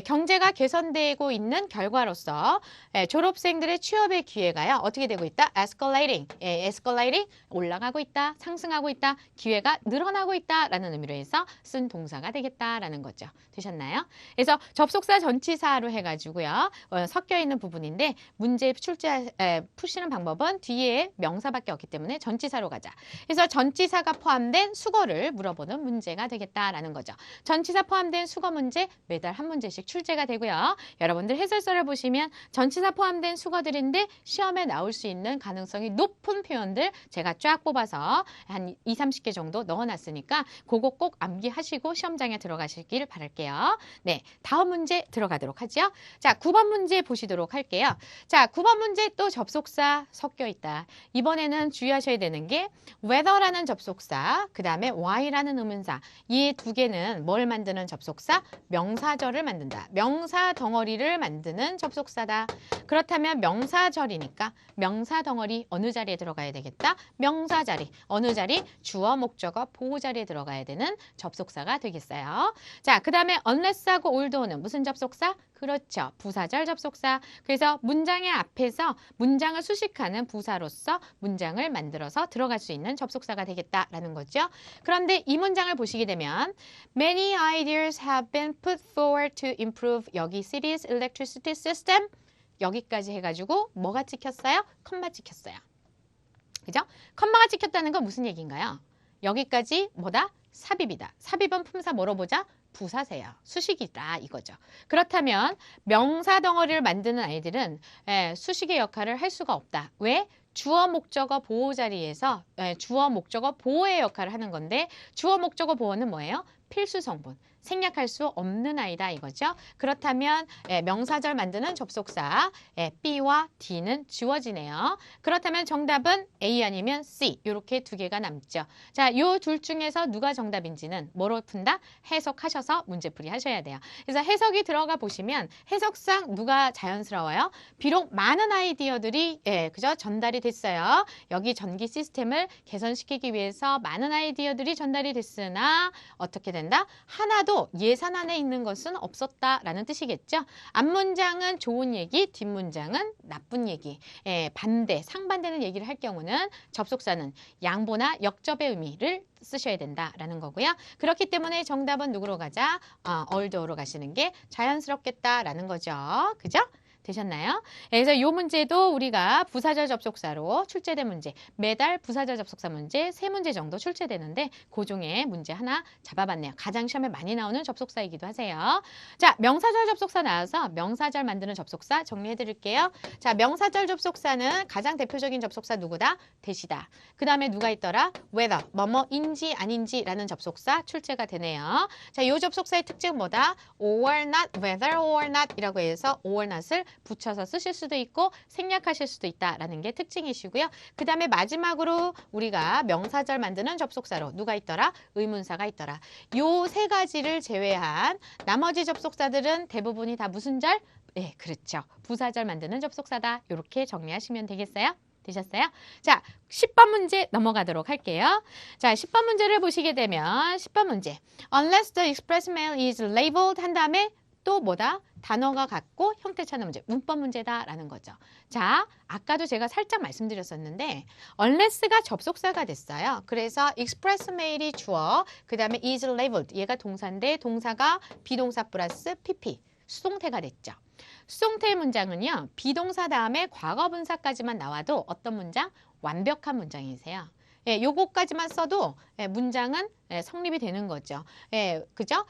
경제가 개선되고 있는 결과로서 졸업생들의 취업의 기회가요. 어떻게 되고 있다? Escalating. escalating 올라가고 있다. 상승하고 있다. 기회가 늘어나고 있다라는 의미로 해서 쓴 동사가 되겠다라는 거죠. 되셨나요? 그래서 접속사 전치사로 해가지고요. 섞여 있는 부분인데 문제 푸시는 방법은 뒤에 명사밖에 없기 때문에 전치사로 가자. 그래서 전치사가 포함된 수거를 물어보는 문제가 되겠다라는 거죠. 전치사 포함된 수거 문제 매달 한 문제씩 출제가 되고요. 여러분들 해설서를 보시면 전치사 포함된 수거들인데 시험에 나올 수 있는 가능성이 높은 표현들 제가 쫙 뽑아서 한 2, 30개 정도 넣어놨으니까 그거 꼭 암기하시고 시험장에 들어가시길 바랄게요. 네, 다음 문제 들어가도록 하죠. 자, 9번 문제 보시도록 할게요. 자, 9번 문제 또 접속사 섞여 있다. 이번에는 주의하셔야 되는 게 whether라는 접속사, 그 다음에 why라는 의문사. 이 두 개는 뭘 만드는 접속사? 명사절을 만든다. 명사 덩어리를 만드는 접속사다. 그렇다면 명사절이니까 명사 덩어리 어느 자리에 들어가야 되겠다? 명사 자리. 어느 자리? 주어, 목적어, 보호 자리에 들어가야 되는 접속사가 되겠어요. 자, 그 다음에 unless하고 older는 무슨 접속사? 그렇죠. 부사절 접속사. 그래서 문장의 앞에서 문장을 수식하는 부사로서 문장을 만들어서 들어갈 수 있는 접속사가 되겠다라는 거죠. 그런데 이 문장을 보시게 되면 Many ideas have been put forward to improve 여기 city's electricity system 여기까지 해가지고 뭐가 찍혔어요? 컴마 찍혔어요. 그죠? 컴마가 찍혔다는 건 무슨 얘기인가요? 여기까지 뭐다? 삽입이다. 삽입은 품사 뭐로 보자? 부사세요. 수식이다 이거죠. 그렇다면 명사 덩어리를 만드는 아이들은 수식의 역할을 할 수가 없다. 왜? 주어 목적어 보호 자리에서 주어 목적어 보호의 역할을 하는 건데 주어 목적어 보호는 뭐예요? 필수 성분. 생략할 수 없는 아이다 이거죠. 그렇다면 명사절 만드는 접속사 B와 D는 지워지네요. 그렇다면 정답은 A 아니면 C 이렇게 두 개가 남죠. 자, 요 둘 중에서 누가 정답인지는 뭐로 푼다? 해석하셔서 문제풀이 하셔야 돼요. 그래서 해석이 들어가 보시면 해석상 누가 자연스러워요? 비록 많은 아이디어들이 그죠? 전달이 됐어요. 여기 전기 시스템을 개선시키기 위해서 많은 아이디어들이 전달이 됐으나 어떻게 된다? 하나도 예산 안에 있는 것은 없었다라는 뜻이겠죠. 앞문장은 좋은 얘기, 뒷문장은 나쁜 얘기. 반대, 상반되는 얘기를 할 경우는 접속사는 양보나 역접의 의미를 쓰셔야 된다라는 거고요. 그렇기 때문에 정답은 누구로 가자? older로 가시는 게 자연스럽겠다라는 거죠. 그죠? 되셨나요? 그래서 이 문제도 우리가 부사절 접속사로 출제된 문제, 매달 부사절 접속사 문제 3문제 정도 출제되는데 그 중에 문제 하나 잡아봤네요. 가장 시험에 많이 나오는 접속사이기도 하세요. 자, 명사절 접속사 나와서 명사절 만드는 접속사 정리해 드릴게요. 자, 명사절 접속사는 가장 대표적인 접속사 누구다? 대시다. 그 다음에 누가 있더라? whether, 뭐뭐인지 아닌지라는 접속사 출제가 되네요. 자, 이 접속사의 특징은 뭐다? or not, whether or not 이라고 해서 or not을 붙여서 쓰실 수도 있고 생략하실 수도 있다라는 게 특징이시고요. 그 다음에 마지막으로 우리가 명사절 만드는 접속사로 누가 있더라? 의문사가 있더라. 요 세 가지를 제외한 나머지 접속사들은 대부분이 다 무슨 절? 네, 그렇죠. 부사절 만드는 접속사다. 이렇게 정리하시면 되겠어요? 되셨어요? 자, 10번 문제 넘어가도록 할게요. 자, 10번 문제를 보시게 되면 10번 문제 Unless the express mail is labeled 한 다음에 또 뭐다? 단어가 같고 형태 찾는 문제, 문법 문제다라는 거죠. 자, 아까도 제가 살짝 말씀드렸었는데 unless가 접속사가 됐어요. 그래서 express mail이 주어, 그 다음에 is labeled, 얘가 동사인데 동사가 비동사 플러스 pp, 수동태가 됐죠. 수동태의 문장은요. 비동사 다음에 과거분사까지만 나와도 어떤 문장? 완벽한 문장이세요. 요거까지만 써도 문장은 성립이 되는 거죠. 그죠?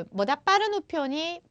뭐다 빠른 우편이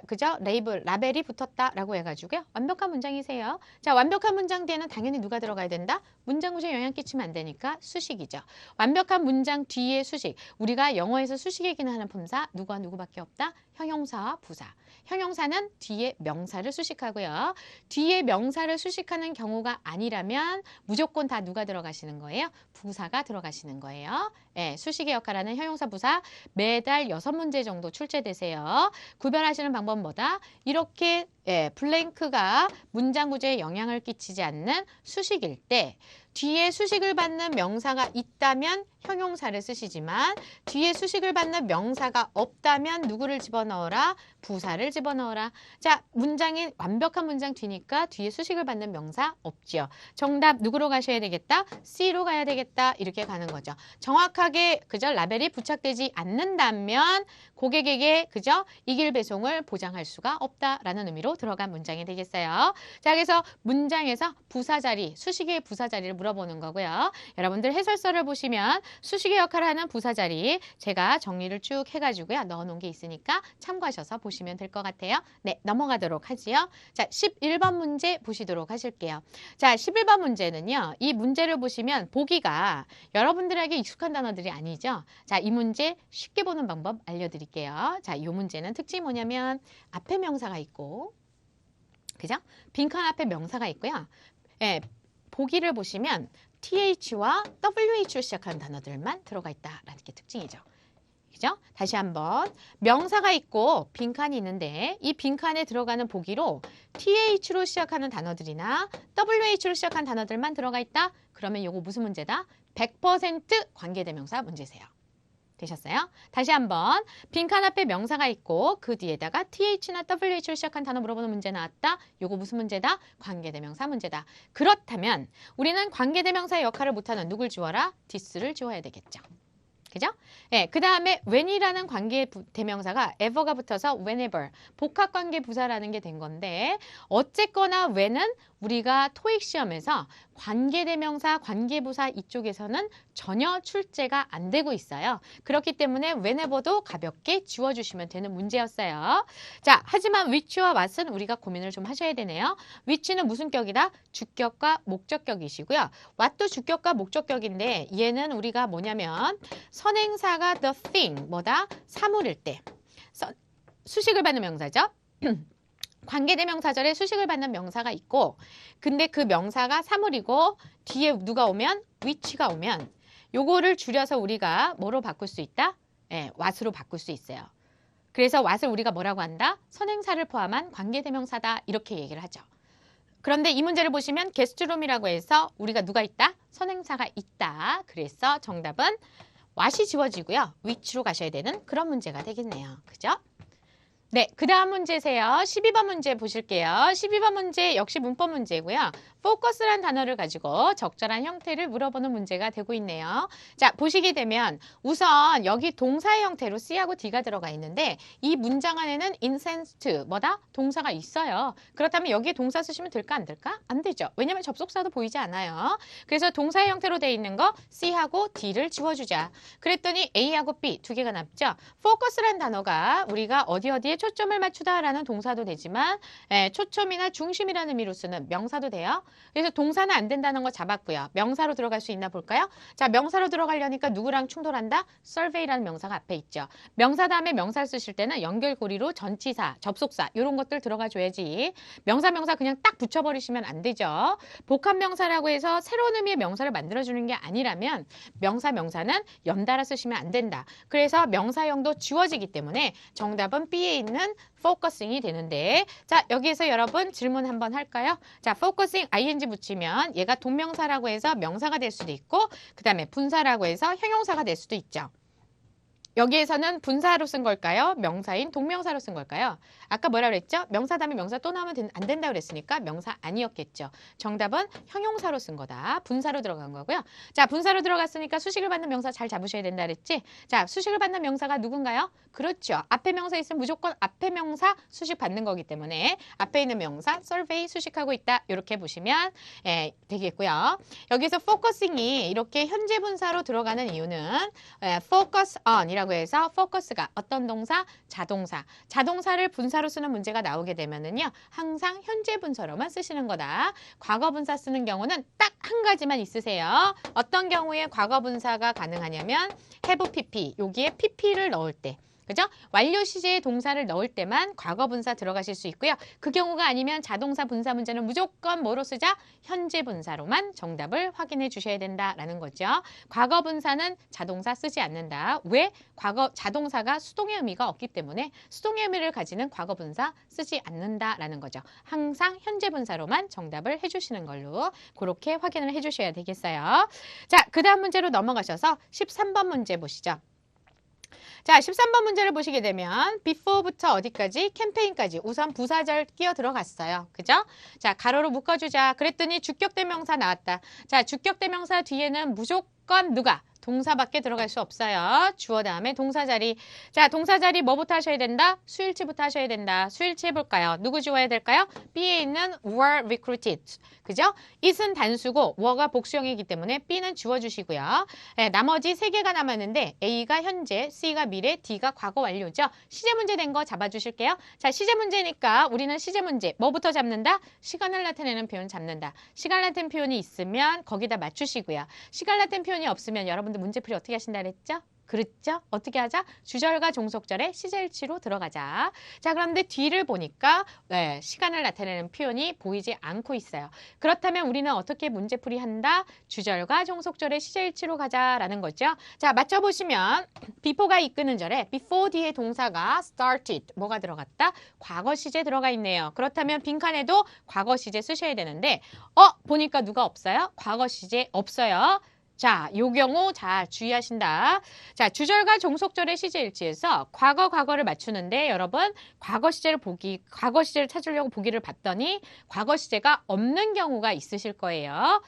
그죠? 라벨이 붙었다라고 해가지고요. 완벽한 문장이세요. 자, 완벽한 문장 뒤에는 당연히 누가 들어가야 된다? 문장 구조에 영향 끼치면 안 되니까 수식이죠. 완벽한 문장 뒤에 수식. 우리가 영어에서 수식 얘기는 하는 품사 누구와 누구밖에 없다? 형용사와 부사. 형용사는 뒤에 명사를 수식하고요. 뒤에 명사를 수식하는 경우가 아니라면 무조건 다 누가 들어가시는 거예요? 부사가 들어가시는 거예요. 수식의 역할하는 형용사 부사 매달 6문제 정도 출제되세요. 구별하시는 방법은 뭐다? 이렇게 블랭크가 문장 구조에 영향을 끼치지 않는 수식일 때 뒤에 수식을 받는 명사가 있다면 형용사를 쓰시지만 뒤에 수식을 받는 명사가 없다면 누구를 집어넣어라? 부사를 집어넣어라. 자, 문장이 완벽한 문장 뒤니까 뒤에 수식을 받는 명사 없죠. 정답 누구로 가셔야 되겠다? C로 가야 되겠다. 이렇게 가는 거죠. 정확하게 그죠? 라벨이 부착되지 않는다면 고객에게 그죠? 이길 배송을 보장할 수가 없다라는 의미로 들어간 문장이 되겠어요. 자, 그래서 문장에서 부사 자리, 수식의 부사 자리를 물어보는 거고요. 여러분들 해설서를 보시면 수식의 역할을 하는 부사 자리 제가 정리를 쭉 해가지고요. 넣어놓은 게 있으니까 참고하셔서 보시면 될 것 같아요. 네, 넘어가도록 하지요. 자, 11번 문제 보시도록 하실게요. 자, 11번 문제는요. 이 문제를 보시면 보기가 여러분들에게 익숙한 단어들이 아니죠. 자, 이 문제 쉽게 보는 방법 알려드릴게요. 자, 이 문제는 특징이 뭐냐면 앞에 명사가 있고 그죠? 빈칸 앞에 명사가 있고요. 보기를 보시면 TH와 WH로 시작하는 단어들만 들어가 있다라는 게 특징이죠. 그죠? 다시 한번 명사가 있고 빈칸이 있는데 이 빈칸에 들어가는 보기로 TH로 시작하는 단어들이나 WH로 시작한 단어들만 들어가 있다? 그러면 이거 무슨 문제다? 100% 관계대명사 문제세요. 되셨어요? 다시 한번 빈칸 앞에 명사가 있고 그 뒤에다가 TH나 WH로 시작한 단어 물어보는 문제 나왔다? 요거 무슨 문제다? 관계대명사 문제다. 그렇다면 우리는 관계대명사의 역할을 못하는 누굴 지워라? this를 지워야 되겠죠. 그죠? 네, 그 다음에 when이라는 관계 대명사가 ever가 붙어서 whenever, 복합관계 부사라는 게 된 건데 어쨌거나 when은 우리가 토익 시험에서 관계대명사, 관계부사 이쪽에서는 전혀 출제가 안 되고 있어요. 그렇기 때문에 whenever도 가볍게 지워주시면 되는 문제였어요. 자, 하지만 which와 what은 우리가 고민을 좀 하셔야 되네요. which는 무슨 격이다? 주격과 목적격이시고요. what도 주격과 목적격인데 얘는 우리가 뭐냐면 선행사가 the thing, 뭐다? 사물일 때. 수식을 받는 명사죠. 관계대명사절에 수식을 받는 명사가 있고 근데 그 명사가 사물이고 뒤에 누가 오면 which가 오면 요거를 줄여서 우리가 뭐로 바꿀 수 있다? 네, what으로 바꿀 수 있어요. 그래서 what을 우리가 뭐라고 한다? 선행사를 포함한 관계대명사다 이렇게 얘기를 하죠. 그런데 이 문제를 보시면 게스트룸이라고 해서 우리가 누가 있다? 선행사가 있다. 그래서 정답은 what이 지워지고요. which로 가셔야 되는 그런 문제가 되겠네요. 그죠? 네, 그 다음 문제세요. 12번 문제 보실게요. 12번 문제 역시 문법 문제고요. focus란 단어를 가지고 적절한 형태를 물어보는 문제가 되고 있네요. 자, 보시게 되면 우선 여기 동사의 형태로 C하고 D가 들어가 있는데 이 문장 안에는 incensed, 뭐다? 동사가 있어요. 그렇다면 여기에 동사 쓰시면 될까 안 될까? 안 되죠. 왜냐면 접속사도 보이지 않아요. 그래서 동사의 형태로 돼 있는 거 C하고 D를 지워주자. 그랬더니 A하고 B 두 개가 남죠. focus란 단어가 우리가 어디에 초점을 맞추다라는 동사도 되지만 초점이나 중심이라는 의미로 쓰는 명사도 돼요. 그래서 동사는 안 된다는 거 잡았고요. 명사로 들어갈 수 있나 볼까요? 자, 명사로 들어가려니까 누구랑 충돌한다? survey라는 명사가 앞에 있죠. 명사 다음에 명사를 쓰실 때는 연결고리로 전치사, 접속사 이런 것들 들어가 줘야지. 명사 그냥 딱 붙여버리시면 안 되죠. 복합명사라고 해서 새로운 의미의 명사를 만들어주는 게 아니라면 명사는 연달아 쓰시면 안 된다. 그래서 명사형도 지워지기 때문에 정답은 B에 있는 focusing이 되는데 자, 여기에서 여러분 질문 한번 할까요? 자, focusing ing 붙이면 얘가 동명사라고 해서 명사가 될 수도 있고 그 다음에 분사라고 해서 형용사가 될 수도 있죠. 여기에서는 분사로 쓴 걸까요? 명사인 동명사로 쓴 걸까요? 아까 뭐라 그랬죠? 명사 다음에 명사 또 나오면 안 된다고 그랬으니까 명사 아니었겠죠. 정답은 형용사로 쓴 거다. 분사로 들어간 거고요. 자, 분사로 들어갔으니까 수식을 받는 명사 잘 잡으셔야 된다 그랬지? 자, 수식을 받는 명사가 누군가요? 그렇죠. 앞에 명사 있으면 무조건 앞에 명사 수식 받는 거기 때문에 앞에 있는 명사 survey 수식하고 있다. 이렇게 보시면 되겠고요. 여기서 focusing이 이렇게 현재 분사로 들어가는 이유는 focus on이라고 해서 focus가 어떤 동사? 자동사. 자동사를 분사로 쓰는 문제가 나오게 되면은요. 항상 현재 분사로만 쓰시는 거다. 과거 분사 쓰는 경우는 딱 한 가지만 있으세요. 어떤 경우에 과거 분사가 가능하냐면 have pp. 여기에 pp를 넣을 때. 그죠? 완료 시제의 동사를 넣을 때만 과거 분사 들어가실 수 있고요. 그 경우가 아니면 자동사 분사 문제는 무조건 뭐로 쓰자? 현재 분사로만 정답을 확인해 주셔야 된다라는 거죠. 과거 분사는 자동사 쓰지 않는다. 왜? 과거 자동사가 수동의 의미가 없기 때문에 수동의 의미를 가지는 과거 분사 쓰지 않는다라는 거죠. 항상 현재 분사로만 정답을 해주시는 걸로 그렇게 확인을 해주셔야 되겠어요. 자, 그 다음 문제로 넘어가셔서 13번 문제 보시죠. 자, 13번 문제를 보시게 되면 before부터 어디까지? 캠페인까지 우선 부사절 끼어 들어갔어요. 그죠? 자, 가로로 묶어주자. 그랬더니 주격대명사 나왔다. 자, 주격대명사 뒤에는 무조건 누가? 동사밖에 들어갈 수 없어요. 주어 다음에 동사 자리. 자, 동사 자리 뭐부터 하셔야 된다? 수일치부터 하셔야 된다. 수일치 해볼까요? 누구 지워야 될까요? B에 있는 were recruited. 그죠? it은 단수고 were가 복수형이기 때문에 B는 지워주시고요. 네, 나머지 세 개가 남았는데 A가 현재, C가 미래, D가 과거 완료죠. 시제 문제 된 거 잡아주실게요. 자, 시제 문제니까 우리는 시제 문제 뭐부터 잡는다? 시간을 나타내는 표현 잡는다. 시간 나타내는 표현이 있으면 거기다 맞추시고요. 시간 나타내는 표현이 없으면 여러분들 문제풀이 어떻게 하신다 그랬죠? 그렇죠? 어떻게 하자? 주절과 종속절의 시제일치로 들어가자. 자, 그런데 뒤를 보니까 시간을 나타내는 표현이 보이지 않고 있어요. 그렇다면 우리는 어떻게 문제풀이 한다? 주절과 종속절의 시제일치로 가자라는 거죠. 자, 맞춰보시면 before가 이끄는 절에 before 뒤에 동사가 started 뭐가 들어갔다? 과거 시제 들어가 있네요. 그렇다면 빈칸에도 과거 시제 쓰셔야 되는데 보니까 누가 없어요? 과거 시제 없어요. 자, 요 경우 잘 주의하신다. 자, 주절과 종속절의 시제일치에서 과거를 맞추는데 여러분 과거 시제를 찾으려고 보기를 봤더니 과거 시제가 없는 경우가 있으실 거예요.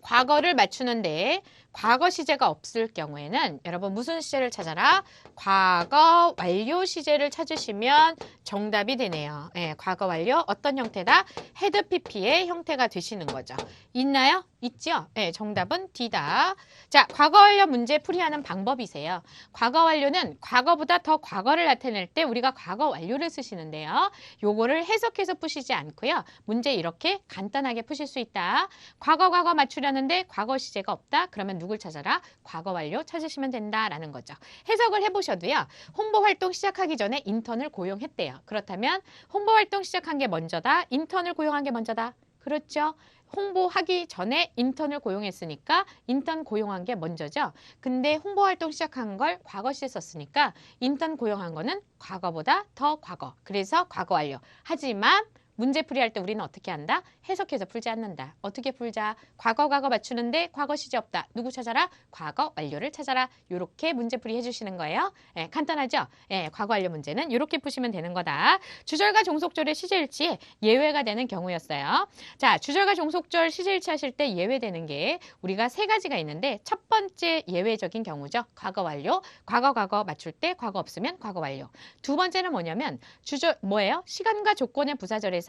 과거를 맞추는데 과거 시제가 없을 경우에는 여러분 무슨 시제를 찾아라? 과거 완료 시제를 찾으시면 정답이 되네요. 과거 완료 어떤 형태다? 헤드 PP의 형태가 되시는 거죠. 있나요? 있죠? 정답은 D다. 자, 과거 완료 문제 풀이하는 방법이세요. 과거 완료는 과거보다 더 과거를 나타낼 때 우리가 과거 완료를 쓰시는데요. 요거를 해석해서 푸시지 않고요. 문제 이렇게 간단하게 푸실 수 있다. 과거 맞추려는데 과거 시제가 없다. 그러면 누굴 찾아라? 과거 완료 찾으시면 된다라는 거죠. 해석을 해보셔도요. 홍보 활동 시작하기 전에 인턴을 고용했대요. 그렇다면 홍보 활동 시작한 게 먼저다. 인턴을 고용한 게 먼저다. 그렇죠? 홍보하기 전에 인턴을 고용했으니까 인턴 고용한 게 먼저죠. 근데 홍보 활동 시작한 걸 과거 시에 썼으니까 인턴 고용한 거는 과거보다 더 과거. 그래서 과거 완료. 하지만 문제 풀이할 때 우리는 어떻게 한다? 해석해서 풀지 않는다. 어떻게 풀자? 과거 맞추는데 과거 시제 없다. 누구 찾아라? 과거 완료를 찾아라. 이렇게 문제 풀이 해주시는 거예요. 간단하죠? 과거 완료 문제는 이렇게 푸시면 되는 거다. 주절과 종속절의 시제일치에 예외가 되는 경우였어요. 자, 주절과 종속절 시제일치 하실 때 예외되는 게 우리가 세 가지가 있는데 첫 번째 예외적인 경우죠. 과거 완료. 과거 맞출 때 과거 없으면 과거 완료. 두 번째는 뭐냐면 뭐예요? 시간과 조건의 부사절에서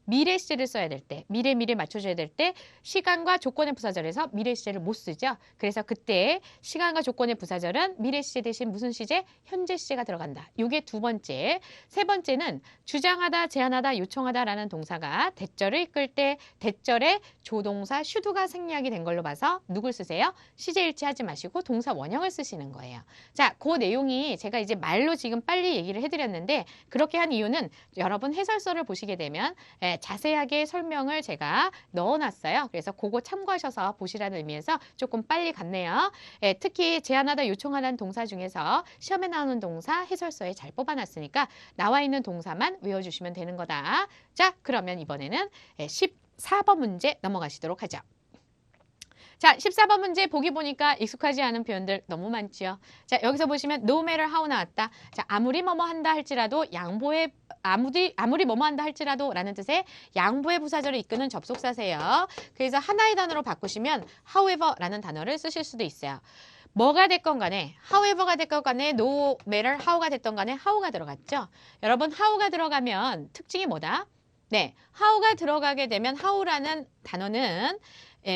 미래 시제를 써야 될 때, 미래 맞춰줘야 될 때 시간과 조건의 부사절에서 미래 시제를 못 쓰죠. 그래서 그때 시간과 조건의 부사절은 미래 시제 대신 무슨 시제? 현재 시제가 들어간다. 이게 두 번째. 세 번째는 주장하다, 제안하다, 요청하다라는 동사가 대절을 이끌 때 대절에 조동사 should가 생략이 된 걸로 봐서 누굴 쓰세요? 시제일치 하지 마시고 동사 원형을 쓰시는 거예요. 자, 그 내용이 제가 이제 말로 지금 빨리 얘기를 해드렸는데 그렇게 한 이유는 여러분 해설서를 보시게 되면 자세하게 설명을 제가 넣어놨어요. 그래서 그거 참고하셔서 보시라는 의미에서 조금 빨리 갔네요. 특히 제안하다, 요청하다는 동사 중에서 시험에 나오는 동사 해설서에 잘 뽑아놨으니까 나와 있는 동사만 외워주시면 되는 거다. 자, 그러면 이번에는 14번 문제 넘어가시도록 하죠. 자, 14번 문제 보기 보니까 익숙하지 않은 표현들 너무 많죠. 자, 여기서 보시면 no matter how 나왔다. 자, 아무리 뭐뭐 한다 할지라도 양보의 아무리 뭐뭐 한다 할지라도 라는 뜻의 양보의 부사절을 이끄는 접속사세요. 그래서 하나의 단어로 바꾸시면 however 라는 단어를 쓰실 수도 있어요. 뭐가 됐건 간에 however가 됐건 간에 no matter how가 됐던 간에 how가 들어갔죠. 여러분 how가 들어가면 특징이 뭐다? 네, how가 들어가게 되면 how라는 단어는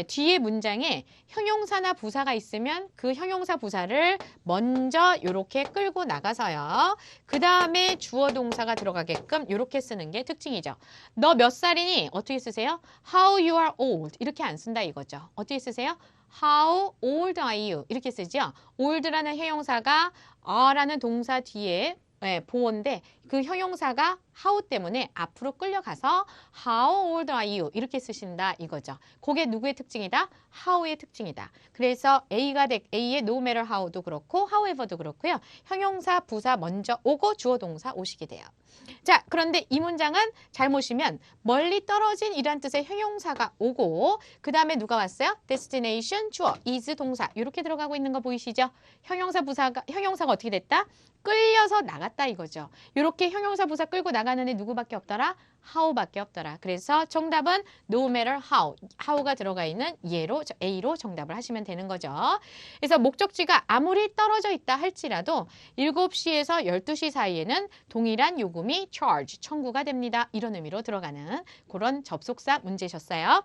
뒤에 문장에 형용사나 부사가 있으면 그 형용사 부사를 먼저 이렇게 끌고 나가서요. 그 다음에 주어 동사가 들어가게끔 이렇게 쓰는 게 특징이죠. 너 몇 살이니? 어떻게 쓰세요? How you are old. 이렇게 안 쓴다 이거죠. 어떻게 쓰세요? How old are you? 이렇게 쓰죠. old라는 형용사가 are라는 동사 뒤에 보어인데 그 형용사가 how 때문에 앞으로 끌려가서 how old are you 이렇게 쓰신다 이거죠. 그게 누구의 특징이다? how의 특징이다. 그래서 A의 no matter how도 그렇고 however도 그렇고요. 형용사 부사 먼저 오고 주어 동사 오시게 돼요. 자, 그런데 이 문장은 잘못이면 멀리 떨어진 이란 뜻의 형용사가 오고 그 다음에 누가 왔어요? destination, 주어, is 동사 이렇게 들어가고 있는 거 보이시죠? 형용사가 어떻게 됐다? 끌려서 나갔다 이거죠. 이렇게 형용사 부사 끌고 나가는 애 누구밖에 없더라? how밖에 없더라. 그래서 정답은 no matter how가 들어가 있는 A로 정답을 하시면 되는 거죠. 그래서 목적지가 아무리 떨어져 있다 할지라도 7시에서 12시 사이에는 동일한 요금이 청구가 됩니다. 이런 의미로 들어가는 그런 접속사 문제셨어요.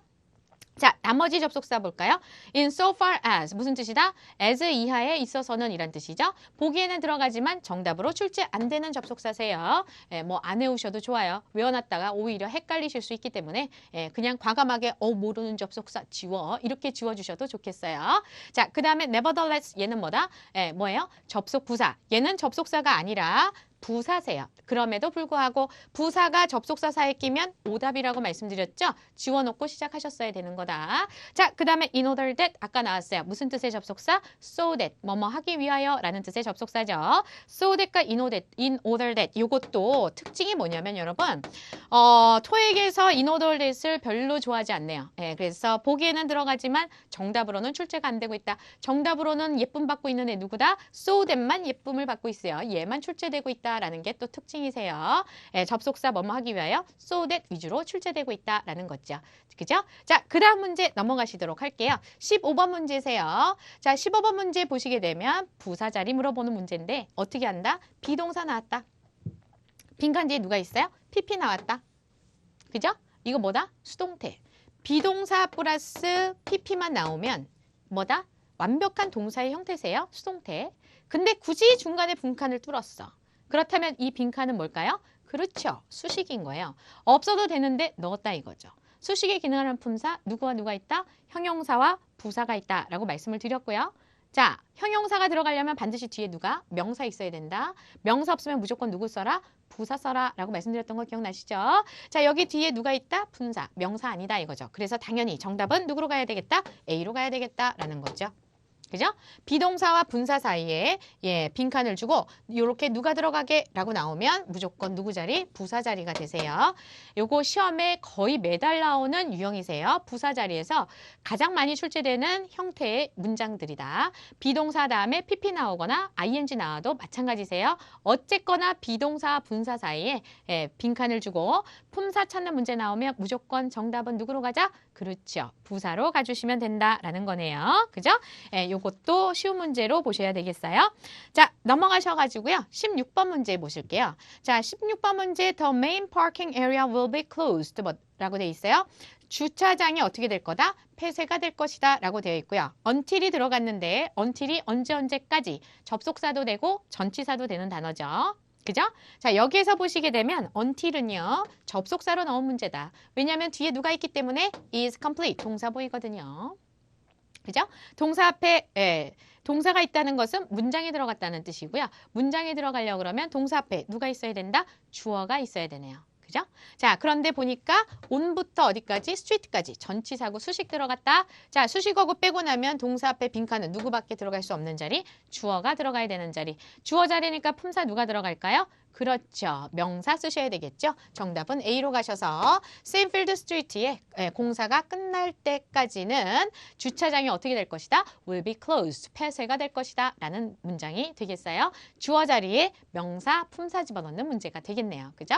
자, 나머지 접속사 볼까요? In so far as 무슨 뜻이다? as 이하에 있어서는 이란 뜻이죠. 보기에는 들어가지만 정답으로 출제 안 되는 접속사세요. 뭐 안 외우셔도 좋아요. 외워놨다가 오히려 헷갈리실 수 있기 때문에 그냥 과감하게 모르는 접속사 지워 이렇게 지워주셔도 좋겠어요. 자, 그 다음에 nevertheless 얘는 뭐다? 뭐예요? 접속 부사. 얘는 접속사가 아니라 부사세요. 그럼에도 불구하고 부사가 접속사 사이에 끼면 오답이라고 말씀드렸죠? 지워놓고 시작하셨어야 되는 거다. 자, 그 다음에 in order that 아까 나왔어요. 무슨 뜻의 접속사? so that 뭐뭐 하기 위하여 라는 뜻의 접속사죠. so that과 in order that 이것도 특징이 뭐냐면 여러분 토익에서 in order that을 별로 좋아하지 않네요. 그래서 보기에는 들어가지만 정답으로는 출제가 안 되고 있다. 정답으로는 예쁨 받고 있는 애 누구다? so that만 예쁨을 받고 있어요. 얘만 출제되고 있다. 라는 게 또 특징이세요. 접속사 뭐뭐 하기 위하여 so that 위주로 출제되고 있다라는 거죠. 그죠? 자, 그 다음 문제 넘어가시도록 할게요. 15번 문제세요. 자, 15번 문제 보시게 되면 부사 자리 물어보는 문제인데 어떻게 한다? 비동사 나왔다. 빈칸 뒤에 누가 있어요? PP 나왔다. 그죠? 이거 뭐다? 수동태. 비동사 플러스 PP만 나오면 뭐다? 완벽한 동사의 형태세요. 수동태. 근데 굳이 중간에 분칸을 뚫었어. 그렇다면 이 빈칸은 뭘까요? 그렇죠. 수식인 거예요. 없어도 되는데 넣었다 이거죠. 수식에 기능하는 품사 누구와 누가 있다? 형용사와 부사가 있다라고 말씀을 드렸고요. 자, 형용사가 들어가려면 반드시 뒤에 누가? 명사 있어야 된다. 명사 없으면 무조건 누구 써라? 부사 써라 라고 말씀드렸던 거 기억나시죠? 자, 여기 뒤에 누가 있다? 분사. 명사 아니다 이거죠. 그래서 당연히 정답은 누구로 가야 되겠다? A로 가야 되겠다라는 거죠. 그죠? 비동사와 분사 사이에 빈칸을 주고 이렇게 누가 들어가게 라고 나오면 무조건 누구 자리? 부사 자리가 되세요. 요거 시험에 거의 매달 나오는 유형이세요. 부사 자리에서 가장 많이 출제되는 형태의 문장들이다. 비동사 다음에 PP 나오거나 ing 나와도 마찬가지세요. 어쨌거나 비동사와 분사 사이에 빈칸을 주고 품사 찾는 문제 나오면 무조건 정답은 누구로 가자? 그렇죠. 부사로 가주시면 된다라는 거네요. 그죠? 요것도 쉬운 문제로 보셔야 되겠어요. 자, 넘어가셔가지고요. 16번 문제 보실게요. 자, 16번 문제 The main parking area will be closed 라고 되어 있어요. 주차장이 어떻게 될 거다? 폐쇄가 될 것이다 라고 되어 있고요. until이 들어갔는데 until이 언제까지 접속사도 되고 전치사도 되는 단어죠. 그죠? 자, 여기에서 보시게 되면 until은요. 접속사로 나온 문제다. 왜냐하면 뒤에 누가 있기 때문에 is complete 동사 보이거든요. 그죠? 동사 앞에 동사가 있다는 것은 문장에 들어갔다는 뜻이고요. 문장에 들어가려고 그러면 동사 앞에 누가 있어야 된다? 주어가 있어야 되네요. 그죠? 자, 그런데 보니까 on부터 어디까지? street까지 전치사고 수식 들어갔다. 자, 수식어고 빼고 나면 동사 앞에 빈칸은 누구밖에 들어갈 수 없는 자리? 주어가 들어가야 되는 자리. 주어 자리니까 품사 누가 들어갈까요? 그렇죠. 명사 쓰셔야 되겠죠. 정답은 A로 가셔서 세인필드 스트리트에 공사가 끝날 때까지는 주차장이 어떻게 될 것이다? will be closed. 폐쇄가 될 것이다. 라는 문장이 되겠어요. 주어 자리에 명사, 품사 집어넣는 문제가 되겠네요. 그죠?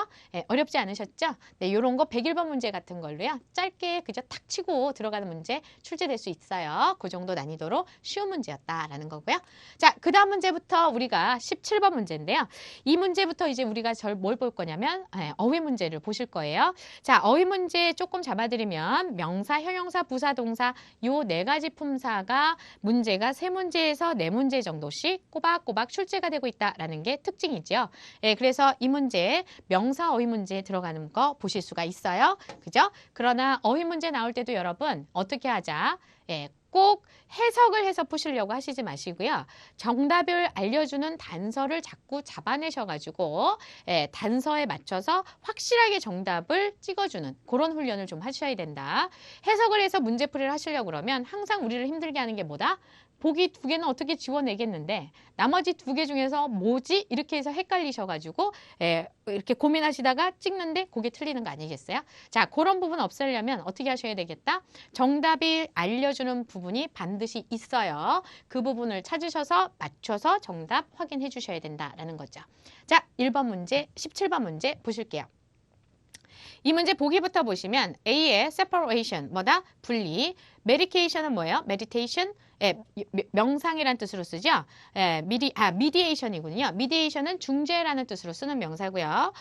어렵지 않으셨죠? 네, 이런 거 101번 문제 같은 걸로요. 짧게 그저 탁 치고 들어가는 문제 출제될 수 있어요. 그 정도 난이도로 쉬운 문제였다라는 거고요. 자, 그 다음 문제부터 우리가 17번 문제인데요. 이 문제부터 이제 우리가 뭘 볼 거냐면 어휘 문제를 보실 거예요. 자, 어휘 문제 조금 잡아드리면 명사, 형용사, 부사, 동사 요 네 가지 품사가 문제가 3문제에서 4문제 정도씩 꼬박꼬박 출제가 되고 있다라는 게 특징이죠. 그래서 이 문제 명사 어휘 문제에 들어가는 거 보실 수가 있어요. 그죠? 그러나 어휘 문제 나올 때도 여러분 어떻게 하자? 꼭 해석을 해서 푸시려고 하시지 마시고요. 정답을 알려주는 단서를 자꾸 잡아내셔가지고 단서에 맞춰서 확실하게 정답을 찍어주는 그런 훈련을 좀 하셔야 된다. 해석을 해서 문제풀이를 하시려고 그러면 항상 우리를 힘들게 하는 게 뭐다? 보기 2개는 어떻게 지워내겠는데 나머지 2개 중에서 뭐지? 이렇게 해서 헷갈리셔가지고 이렇게 고민하시다가 찍는데 그게 틀리는 거 아니겠어요? 자, 그런 부분 없애려면 어떻게 하셔야 되겠다? 정답이 알려주는 부분이 반드시 있어요. 그 부분을 찾으셔서 맞춰서 정답 확인해 주셔야 된다라는 거죠. 자, 1번 문제, 17번 문제 보실게요. 이 문제 보기부터 보시면 A의 separation, 뭐다? 분리. medication은 뭐예요? meditation. 명상이란 뜻으로 쓰죠. mediation이군요. mediation은 중재라는 뜻으로 쓰는 명사고요.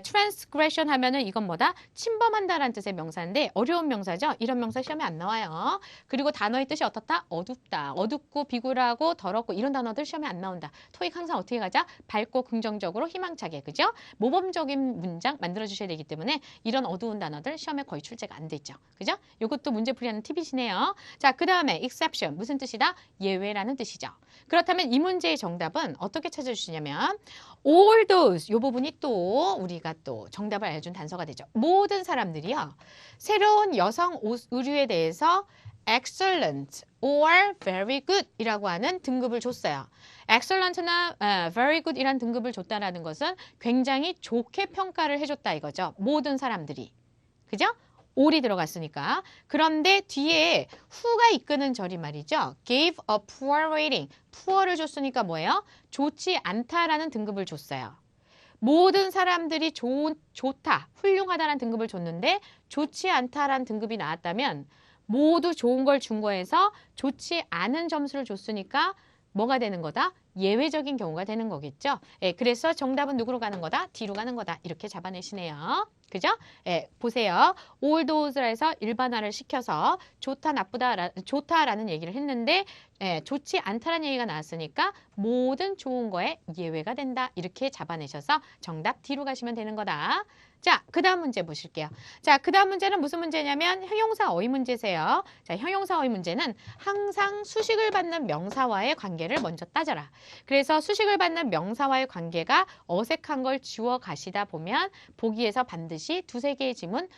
transgression 하면은 이건 뭐다? 침범한다라는 뜻의 명사인데 어려운 명사죠. 이런 명사 시험에 안 나와요. 그리고 단어의 뜻이 어떻다? 어둡다. 어둡고 비굴하고 더럽고 이런 단어들 시험에 안 나온다. 토익 항상 어떻게 가자? 밝고 긍정적으로 희망차게, 그죠? 모범적인 문장 만들어 주셔야 되기 때문에 이런 어두운 단어들 시험에 거의 출제가 안 되죠. 그죠? 이것도 문제 풀이하는 팁이시네요. 자, 그 다음에 exception 무슨 뜻이다? 예외라는 뜻이죠. 그렇다면 이 문제의 정답은 어떻게 찾아주시냐면 all those 이 부분이 또 우리가 또 정답을 알려준 단서가 되죠. 모든 사람들이요. 새로운 여성 의류에 대해서 excellent or very good 이라고 하는 등급을 줬어요. excellent나 very good 이란 등급을 줬다는 것은 굉장히 좋게 평가를 해줬다 이거죠. 모든 사람들이. 그죠? all이 들어갔으니까. 그런데 뒤에 who가 이끄는 절이 말이죠. gave a poor rating. poor를 줬으니까 뭐예요? 좋지 않다라는 등급을 줬어요. 모든 사람들이 좋다, 훌륭하다라는 등급을 줬는데 좋지 않다라는 등급이 나왔다면 모두 좋은 걸 준 거에서 좋지 않은 점수를 줬으니까 뭐가 되는 거다? 예외적인 경우가 되는 거겠죠. 그래서 정답은 누구로 가는 거다? D로 가는 거다. 이렇게 잡아내시네요. 그죠? 보세요. all those라 해서 일반화를 시켜서 좋다, 나쁘다, 좋다라는 얘기를 했는데 좋지 않다라는 얘기가 나왔으니까 모든 좋은 거에 예외가 된다. 이렇게 잡아내셔서 정답 D로 가시면 되는 거다. 자, 그 다음 문제 보실게요. 자, 그 다음 문제는 무슨 문제냐면 형용사 어휘 문제세요. 자, 형용사 어휘 문제는 항상 수식을 받는 명사와의 관계를 먼저 따져라. 그래서 수식을 받는 명사와의 관계가 어색한 걸 지워 가시다 보면 보기에서 반드시 두세 개의 지문,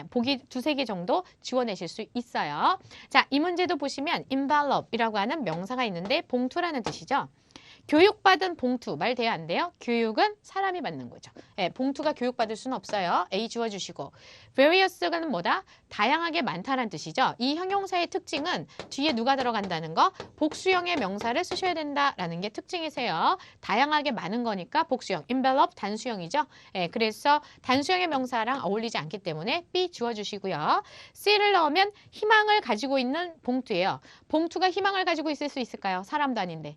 보기 두세 개 정도 지워내실 수 있어요. 자, 이 문제도 보시면 envelope이라고 하는 명사가 있는데 봉투라는 뜻이죠. 교육받은 봉투 말 돼야 안 돼요? 교육은 사람이 받는 거죠. 봉투가 교육받을 수는 없어요. A 지워주시고 various는 뭐다? 다양하게 많다는 뜻이죠. 이 형용사의 특징은 뒤에 누가 들어간다는 거? 복수형의 명사를 쓰셔야 된다라는 게 특징이세요. 다양하게 많은 거니까 복수형. envelope 단수형이죠. 그래서 단수형의 명사랑 어울리지 않기 때문에 B 지워주시고요. C를 넣으면 희망을 가지고 있는 봉투예요. 봉투가 희망을 가지고 있을 수 있을까요? 사람도 아닌데.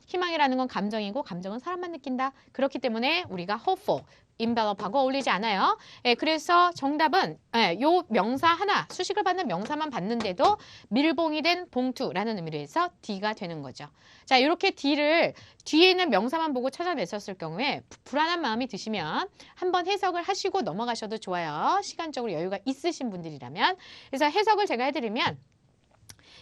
희망이라는 건 감정이고 감정은 사람만 느낀다. 그렇기 때문에 우리가 hopeful, envelope하고 어울리지 않아요. 그래서 정답은 요 명사 하나, 수식을 받는 명사만 받는데도 밀봉이 된 봉투라는 의미로 해서 D가 되는 거죠. 자, 이렇게 D를 뒤에 있는 명사만 보고 찾아냈었을 경우에 불안한 마음이 드시면 한번 해석을 하시고 넘어가셔도 좋아요. 시간적으로 여유가 있으신 분들이라면. 그래서 해석을 제가 해드리면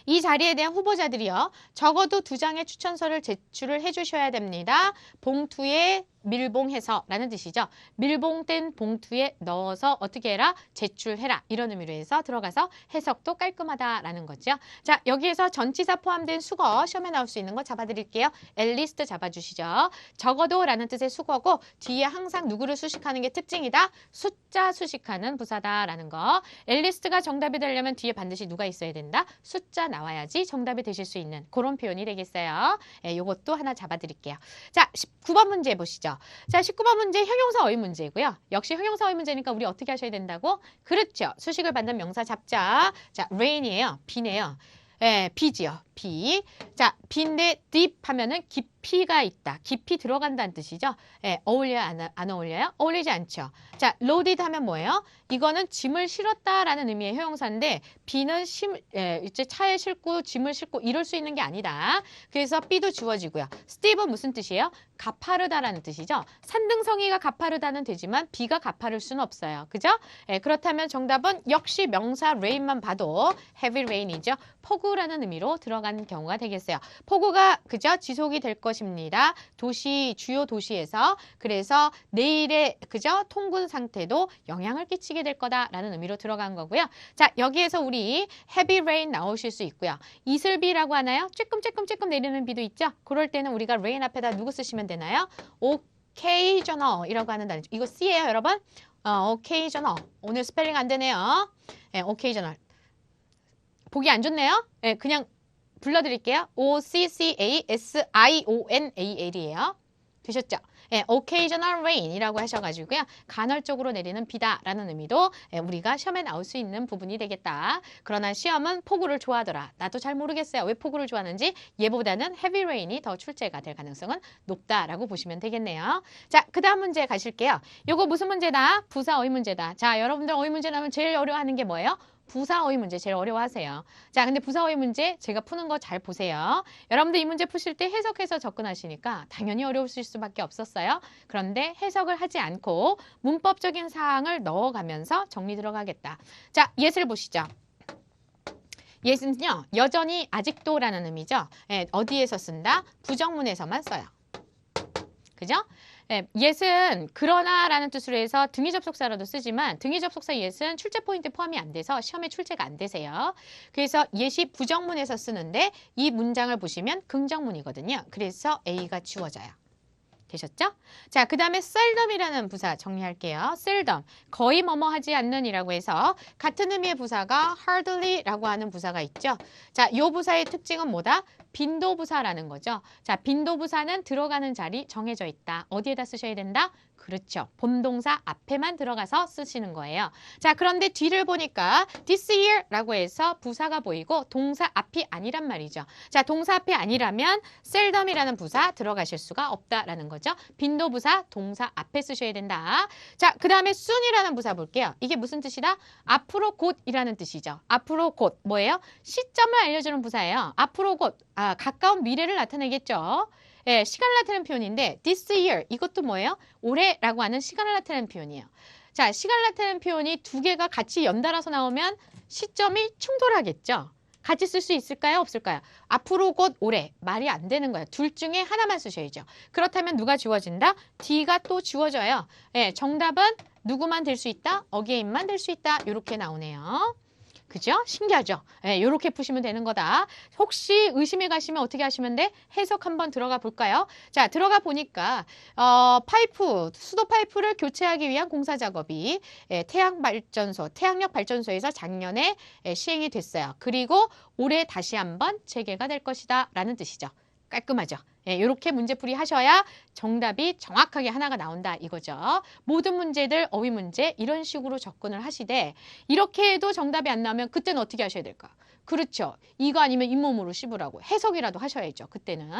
이 자리에 대한 후보자들이요. 적어도 2장의 추천서를 제출을 해주셔야 됩니다. 봉투에 밀봉해서 라는 뜻이죠. 밀봉된 봉투에 넣어서 어떻게 해라? 제출해라. 이런 의미로 해서 들어가서 해석도 깔끔하다라는 거죠. 자, 여기에서 전치사 포함된 수거 시험에 나올 수 있는 거 잡아드릴게요. 앨리스트 잡아주시죠. 적어도 라는 뜻의 수거고 뒤에 항상 누구를 수식하는 게 특징이다. 숫자 수식하는 부사다라는 거. 앨리스트가 정답이 되려면 뒤에 반드시 누가 있어야 된다. 숫자 나와야지 정답이 되실 수 있는 그런 표현이 되겠어요. 요것도 하나 잡아드릴게요. 자, 19번 문제 보시죠. 자, 19번 문제 형용사 어휘 문제고요. 역시 형용사 어휘 문제니까 우리 어떻게 하셔야 된다고? 그렇죠. 수식을 받는 명사 잡자. 자, rain이에요. 비네요. 비지요. 비. 자, 비인데 deep 하면은 깊이가 있다. 깊이 들어간다는 뜻이죠. 어울려요? 안 어울려요? 어울리지 않죠. 자, loaded 하면 뭐예요? 이거는 짐을 실었다라는 의미의 형용사인데 비는 이제 차에 싣고 짐을 싣고 이럴 수 있는 게 아니다. 그래서 B도 지워지고요. steve은 무슨 뜻이에요? 가파르다라는 뜻이죠. 산등성이가 가파르다는 되지만 B가 가파를 수는 없어요. 그죠? 그렇다면 정답은 역시 명사 rain만 봐도 heavy rain이죠. 폭우라는 의미로 들어간 경우가 되겠어요. 폭우가 그죠? 지속이 될 것입니다. 주요 도시에서. 그래서 내일의 그죠? 통군 상태도 영향을 끼치게 될 거다라는 의미로 들어간 거고요. 자, 여기에서 우리 heavy rain 나오실 수 있고요. 이슬비라고 하나요? 쬐끔 내리는 비도 있죠? 그럴 때는 우리가 rain 앞에다 누구 쓰시면 되나요? occasional 이라고 하는 단어죠. 이거 C예요, 여러분. occasional. 오늘 스펠링 안 되네요. occasional. 보기 안 좋네요. 그냥 불러드릴게요. occasional이에요. 되셨죠? occasional rain이라고 하셔가지고요. 간헐적으로 내리는 비다라는 의미도 우리가 시험에 나올 수 있는 부분이 되겠다. 그러나 시험은 폭우를 좋아하더라. 나도 잘 모르겠어요. 왜 폭우를 좋아하는지 얘보다는 heavy rain이 더 출제가 될 가능성은 높다라고 보시면 되겠네요. 자, 그 다음 문제 가실게요. 요거 무슨 문제다? 부사 어휘 문제다. 자, 여러분들 어휘 문제 나오면 제일 어려워하는 게 뭐예요? 부사 어휘 문제 제일 어려워하세요. 자, 근데 부사 어휘 문제 제가 푸는 거 잘 보세요. 여러분들 이 문제 푸실 때 해석해서 접근하시니까 당연히 어려우실 수밖에 없었어요. 그런데 해석을 하지 않고 문법적인 사항을 넣어가면서 정리 들어가겠다. 자, 예를 보시죠. 예는요, 여전히 아직도라는 의미죠. 어디에서 쓴다? 부정문에서만 써요. 그죠? yes은 그러나라는 뜻으로 해서 등위 접속사로도 쓰지만 등위 접속사 yes은 출제 포인트 포함이 안 돼서 시험에 출제가 안 되세요. 그래서 yes이 부정문에서 쓰는데 이 문장을 보시면 긍정문이거든요. 그래서 A가 지워져요. 되셨죠? 자, 그 다음에 seldom이라는 부사 정리할게요. seldom, 거의 뭐뭐 하지 않는이라고 해서 같은 의미의 부사가 hardly라고 하는 부사가 있죠. 자, 이 부사의 특징은 뭐다? 빈도부사라는 거죠. 자, 빈도부사는 들어가는 자리 정해져 있다. 어디에다 쓰셔야 된다? 그렇죠. 본동사 앞에만 들어가서 쓰시는 거예요. 자, 그런데 뒤를 보니까 this year라고 해서 부사가 보이고 동사 앞이 아니란 말이죠. 자, 동사 앞이 아니라면 seldom이라는 부사 들어가실 수가 없다라는 거죠. 빈도부사 동사 앞에 쓰셔야 된다. 자, 그 다음에 soon이라는 부사 볼게요. 이게 무슨 뜻이다? 앞으로 곧이라는 뜻이죠. 앞으로 곧 뭐예요? 시점을 알려주는 부사예요. 앞으로 곧, 가까운 미래를 나타내겠죠. 예, 시간을 나타내는 표현인데 this year 이것도 뭐예요? 올해라고 하는 시간을 나타내는 표현이에요. 자, 시간을 나타내는 표현이 두 개가 같이 연달아서 나오면 시점이 충돌하겠죠. 같이 쓸 수 있을까요? 없을까요? 앞으로 곧 올해 말이 안 되는 거예요. 둘 중에 하나만 쓰셔야죠. 그렇다면 누가 지워진다? D가 또 지워져요. 예, 정답은 누구만 될 수 있다? 어게인만 될 수 있다. 이렇게 나오네요. 그죠? 신기하죠? 예, 이렇게 푸시면 되는 거다. 혹시 의심이 가시면 어떻게 하시면 돼? 해석 한번 들어가 볼까요? 자, 들어가 보니까 파이프, 수도 파이프를 교체하기 위한 공사 작업이 태양력 발전소에서 작년에 시행이 됐어요. 그리고 올해 다시 한번 재개가 될 것이다 라는 뜻이죠. 깔끔하죠? 예, 이렇게 문제풀이 하셔야 정답이 정확하게 하나가 나온다 이거죠. 모든 문제들 어휘 문제 이런 식으로 접근을 하시되 이렇게 해도 정답이 안 나오면 그때는 어떻게 하셔야 될까? 그렇죠. 이거 아니면 잇몸으로 씹으라고 해석이라도 하셔야죠. 그때는.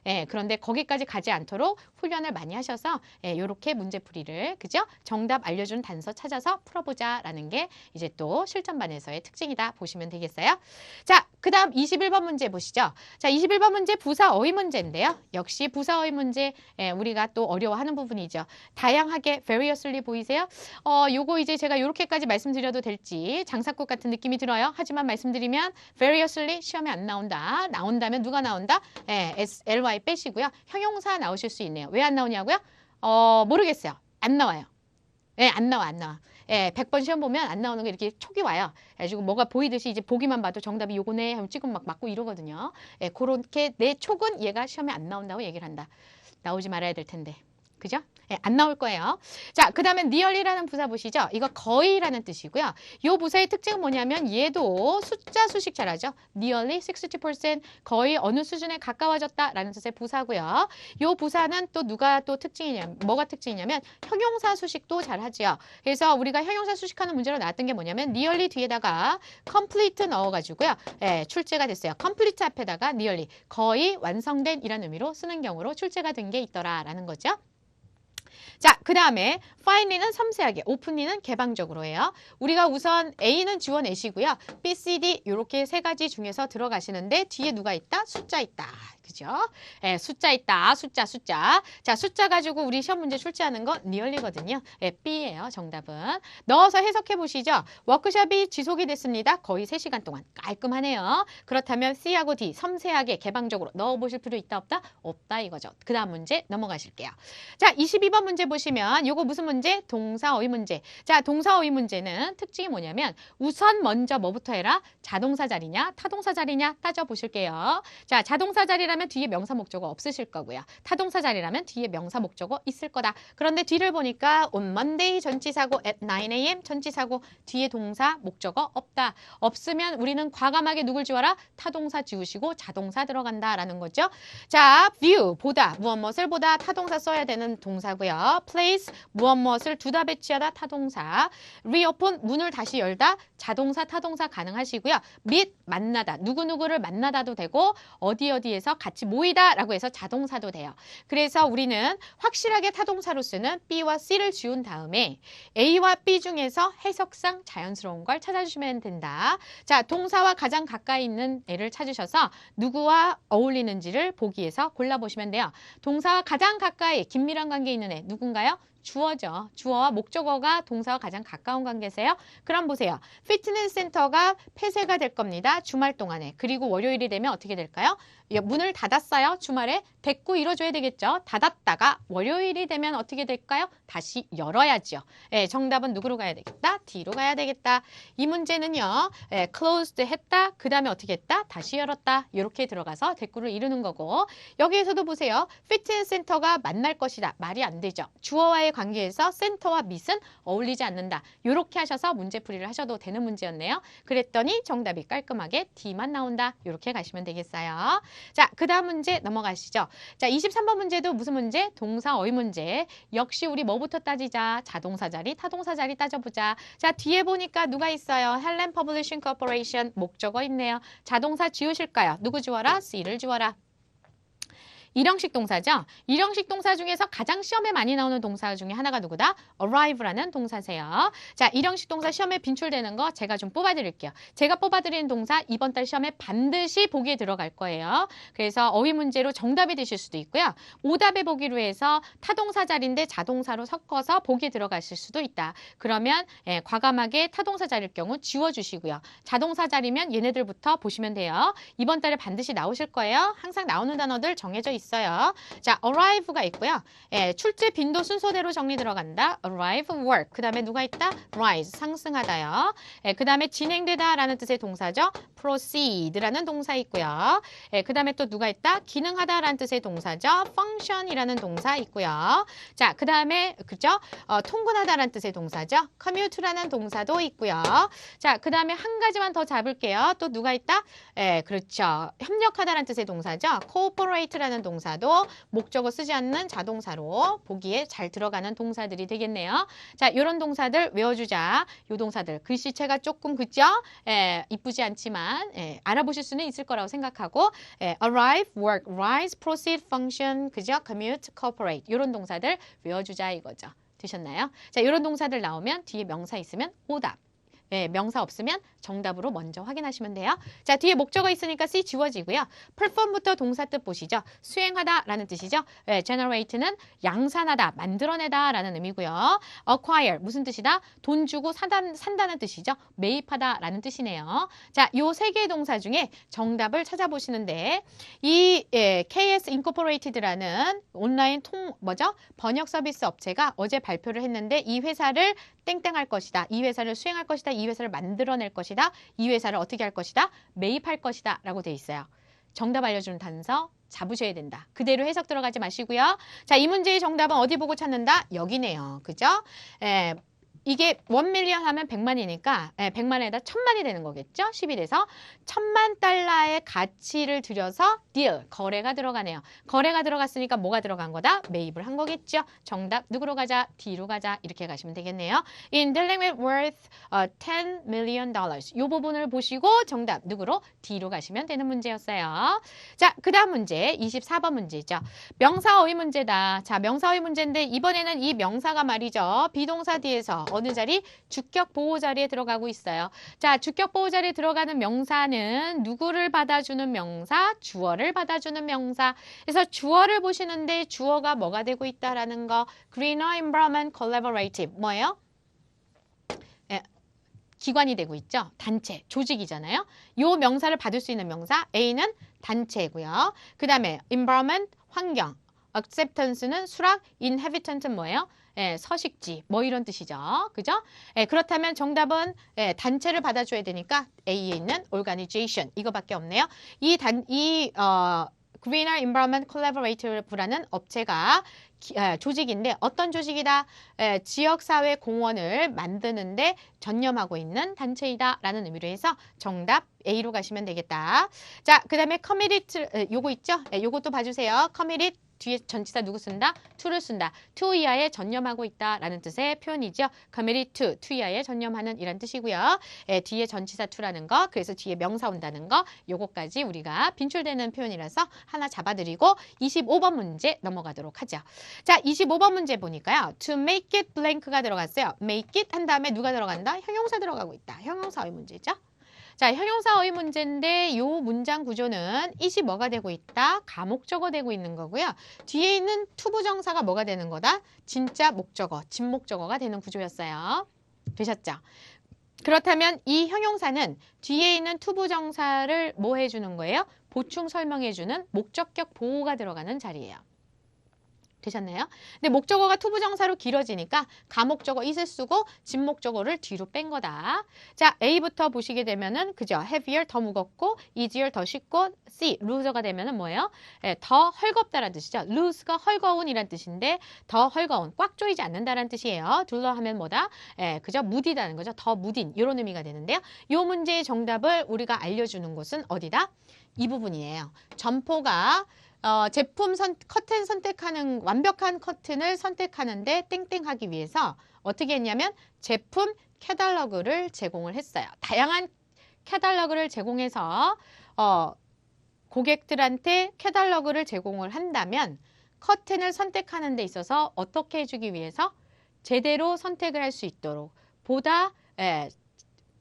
예, 그런데 거기까지 가지 않도록 훈련을 많이 하셔서 이렇게 문제풀이를 그죠? 정답 알려준 단서 찾아서 풀어보자라는 게 이제 또 실전반에서의 특징이다 보시면 되겠어요. 자, 그 다음 21번 문제 보시죠. 자, 21번 문제 부사 어휘 문제인데요. 역시 부사 어휘 문제 우리가 또 어려워하는 부분이죠. 다양하게 variously 보이세요? 요거 이제 제가 이렇게까지 말씀드려도 될지 장사꾼 같은 느낌이 들어요. 하지만 말씀드리면 variously 시험에 안 나온다. 나온다면 누가 나온다? ly 빼시고요. 형용사 나오실 수 있네요. 왜 안 나오냐고요? 모르겠어요. 안 나와요. 안 나와. 100번 시험 보면 안 나오는 게 이렇게 촉이 와요. 그래가지고 뭐가 보이듯이 이제 보기만 봐도 정답이 요거네 하면 찍으면 막 맞고 이러거든요. 그렇게 내 촉은 얘가 시험에 안 나온다고 얘기를 한다. 나오지 말아야 될 텐데. 그죠? 안 나올 거예요. 자, 그 다음에 nearly라는 부사 보시죠. 이거 거의라는 뜻이고요. 이 부사의 특징은 뭐냐면 얘도 숫자 수식 잘하죠. nearly 60% 거의 어느 수준에 가까워졌다라는 뜻의 부사고요. 이 부사는 또 누가 또 특징이냐면 뭐가 특징이냐면 형용사 수식도 잘하죠. 그래서 우리가 형용사 수식하는 문제로 나왔던 게 뭐냐면 nearly 뒤에다가 complete 넣어가지고요. 출제가 됐어요. complete 앞에다가 nearly 거의 완성된 이라는 의미로 쓰는 경우로 출제가 된 게 있더라라는 거죠. 자, 그 다음에 finely는 섬세하게, openly는 개방적으로 해요. 우리가 우선 A는 지워내시고요. B, C, D 이렇게 세 가지 중에서 들어가시는데 뒤에 누가 있다? 숫자 있다. 그죠? 숫자 있다. 숫자. 자, 숫자 가지고 우리 시험 문제 출제하는 건 nearly거든요. B예요. 정답은. 넣어서 해석해 보시죠. 워크숍이 지속이 됐습니다. 거의 3시간 동안. 깔끔하네요. 그렇다면 C하고 D 섬세하게 개방적으로 넣어보실 필요 있다 없다? 없다 이거죠. 그 다음 문제 넘어가실게요. 자, 22번 문제 보시면 요거 무슨 문제? 동사어휘 문제. 자, 동사어휘 문제는 특징이 뭐냐면 우선 먼저 뭐부터 해라? 자동사 자리냐, 타동사 자리냐 따져보실게요. 자, 자동사 자리라면 뒤에 명사 목적어 없으실 거고요. 타동사 자리라면 뒤에 명사 목적어 있을 거다. 그런데 뒤를 보니까 on Monday 전치사고 at 9 a.m. 전치사고 뒤에 동사 목적어 없다. 없으면 우리는 과감하게 누굴 지워라? 타동사 지우시고 자동사 들어간다라는 거죠. 자, view 보다 무엇 무엇을 보다 타동사 써야 되는 동사고요. place 무엇 무엇을 두다 배치하다 타동사. reopen 문을 다시 열다 자동사 타동사 가능하시고요. meet 만나다 누구누구를 만나다도 되고 어디에서 같이 모이다라고 해서 자동사도 돼요. 그래서 우리는 확실하게 타동사로 쓰는 B와 C를 지운 다음에 A와 B 중에서 해석상 자연스러운 걸 찾아주시면 된다. 자, 동사와 가장 가까이 있는 애를 찾으셔서 누구와 어울리는지를 보기에서 골라보시면 돼요. 동사와 가장 가까이 긴밀한 관계에 있는 애 누군가요? 주어죠. 주어와 목적어가 동사와 가장 가까운 관계세요. 그럼 보세요. 피트니스 센터가 폐쇄가 될 겁니다. 주말 동안에. 그리고 월요일이 되면 어떻게 될까요? 문을 닫았어요. 주말에. 됐고 이뤄줘야 되겠죠. 닫았다가 월요일이 되면 어떻게 될까요? 다시 열어야죠. 예, 정답은 누구로 가야 되겠다? D로 가야 되겠다. 이 문제는요. closed 했다. 그 다음에 어떻게 했다? 다시 열었다. 이렇게 들어가서 대꾸를 이루는 거고 여기에서도 보세요. 피트니스 센터가 만날 것이다. 말이 안 되죠. 주어와의 관계에서 센터와 밑은 어울리지 않는다. 이렇게 하셔서 문제풀이를 하셔도 되는 문제였네요. 그랬더니 정답이 깔끔하게 D만 나온다. 이렇게 가시면 되겠어요. 자, 그 다음 문제 넘어가시죠. 자, 23번 문제도 무슨 문제? 동사어휘 문제. 역시 우리 뭐부터 따지자? 자동사 자리, 타동사 자리 따져보자. 자, 뒤에 보니까 누가 있어요? 헬렌 퍼블리싱 코퍼레이션 목적어 있네요. 자동사 지우실까요? 누구 지워라? C를 지워라. 일형식 동사죠. 일형식 동사 중에서 가장 시험에 많이 나오는 동사 중에 하나가 누구다? arrive라는 동사세요. 자, 일형식 동사 시험에 빈출되는 거 제가 좀 뽑아드릴게요. 제가 뽑아드리는 동사 이번 달 시험에 반드시 보기에 들어갈 거예요. 그래서 어휘 문제로 정답이 되실 수도 있고요. 오답에 보기로 해서 타동사 자리인데 자동사로 섞어서 보기에 들어가실 수도 있다. 그러면 과감하게 타동사 자리일 경우 지워주시고요. 자동사 자리면 얘네들부터 보시면 돼요. 이번 달에 반드시 나오실 거예요. 항상 나오는 단어들 정해져 있어요. 자, arrive가 있고요. 출제 빈도 순서대로 정리 들어간다. arrive, work. 그 다음에 누가 있다? rise, 상승하다요. 그 다음에 진행되다 라는 뜻의 동사죠. proceed라는 동사 있고요. 그 다음에 또 누가 있다? 기능하다 라는 뜻의 동사죠. function이라는 동사 있고요. 자, 그 다음에 그죠? 통근하다 라는 뜻의 동사죠. commute라는 동사도 있고요. 자, 그 다음에 한 가지만 더 잡을게요. 또 누가 있다? 그렇죠. 협력하다 라는 뜻의 동사죠. cooperate라는 동사도 목적어 쓰지 않는 자동사로 보기에 잘 들어가는 동사들이 되겠네요. 자, 이런 동사들 외워주자. 요 동사들 글씨체가 조금 그죠? 이쁘지 않지만 알아보실 수는 있을 거라고 생각하고 arrive, work, rise, proceed, function, 그죠? commute, cooperate 이런 동사들 외워주자 이거죠. 되셨나요? 자, 이런 동사들 나오면 뒤에 명사 있으면 오답. 명사 없으면 정답으로 먼저 확인하시면 돼요. 자, 뒤에 목적어 있으니까 C 지워지고요. perform부터 동사 뜻 보시죠. 수행하다라는 뜻이죠. generate는 양산하다, 만들어내다라는 의미고요. acquire 무슨 뜻이다? 돈 주고 산다는 뜻이죠. 매입하다라는 뜻이네요. 자, 요 세 개의 동사 중에 정답을 찾아보시는데 이 KS Incorporated라는 온라인 번역 서비스 업체가 어제 발표를 했는데 이 회사를 땡땡할 것이다. 이 회사를 수행할 것이다. 이 회사를 만들어낼 것이다. 이 회사를 어떻게 할 것이다. 매입할 것이다. 라고 돼 있어요. 정답 알려주는 단서 잡으셔야 된다. 그대로 해석 들어가지 마시고요. 자, 이 문제의 정답은 어디 보고 찾는다? 여기네요. 그죠? 이게 1밀리언 하면 100만이니까 100만에다 1000만이 되는 거겠죠? 10이 돼서 1000만 달러의 가치를 들여서 딜, 거래가 들어가네요. 거래가 들어갔으니까 뭐가 들어간 거다? 매입을 한 거겠죠? 정답 누구로 가자? D로 가자. 이렇게 가시면 되겠네요. In dealing with worth $10 million. 이 부분을 보시고 정답 누구로? D로 가시면 되는 문제였어요. 자, 그 다음 문제 24번 문제죠. 명사어휘 문제다. 자, 명사어휘 문제인데 이번에는 이 명사가 말이죠. 비동사 뒤에서 어느 자리? 주격 보호 자리에 들어가고 있어요. 자, 주격 보호 자리에 들어가는 명사는 누구를 받아주는 명사? 주어를 받아주는 명사. 그래서 주어를 보시는데 주어가 뭐가 되고 있다라는 거. Greener Environment Collaborative. 뭐예요? 기관이 되고 있죠. 단체, 조직이잖아요. 요 명사를 받을 수 있는 명사 A는 단체고요. 그 다음에 environment, 환경. acceptance는 수락, inhabitant은 뭐예요? 예, 서식지, 뭐 이런 뜻이죠. 그죠? 예, 그렇다면 정답은 예, 단체를 받아줘야 되니까 A에 있는 organization 이거밖에 없네요. Greener Environment Collaborative라는 업체가 조직인데 어떤 조직이다? 지역사회 공원을 만드는데 전념하고 있는 단체이다 라는 의미로 해서 정답 A로 가시면 되겠다. 자, 그 다음에 committed 요거 있죠? 요것도 봐주세요. committed 뒤에 전치사 누구 쓴다? to를 쓴다. to 이하에 전념하고 있다라는 뜻의 표현이죠. committed to 이하에 전념하는 이란 뜻이고요. 뒤에 전치사 to라는 거, 그래서 뒤에 명사 온다는 거, 요거까지 우리가 빈출되는 표현이라서 하나 잡아드리고 25번 문제 넘어가도록 하죠. 자, 25번 문제 보니까요. to make it blank가 들어갔어요. make it 한 다음에 누가 들어간다? 형용사 들어가고 있다. 형용사의 문제죠. 자, 형용사의 문제인데 요 문장 구조는 it이 뭐가 되고 있다? 가목적어 되고 있는 거고요. 뒤에 있는 투부정사가 뭐가 되는 거다? 진짜 목적어, 진목적어가 되는 구조였어요. 되셨죠? 그렇다면 이 형용사는 뒤에 있는 투부정사를 뭐 해주는 거예요? 보충 설명해주는 목적격 보호가 들어가는 자리예요. 되셨나요? 근데 목적어가 투부정사로 길어지니까 가목적어 it을 쓰고 진목적어를 뒤로 뺀 거다. 자, A부터 보시게 되면은 그죠? heavier 더 무겁고 easier 더 쉽고 C looser가 되면은 뭐예요? 더 헐겁다라는 뜻이죠. loose가 헐거운이란 뜻인데 더 헐거운, 꽉 조이지 않는다라는 뜻이에요. 둘러 하면 뭐다? 그죠? 무디다는 거죠. 더 무딘 이런 의미가 되는데요. 이 문제의 정답을 우리가 알려주는 곳은 어디다? 이 부분이에요. 점포가 커튼 선택하는 완벽한 커튼을 선택하는데 땡땡하기 위해서 어떻게 했냐면 제품 캐탈로그를 제공을 했어요. 다양한 캐탈로그를 제공해서 고객들한테 캐탈로그를 제공을 한다면 커튼을 선택하는 데 있어서 어떻게 해주기 위해서 제대로 선택을 할 수 있도록 보다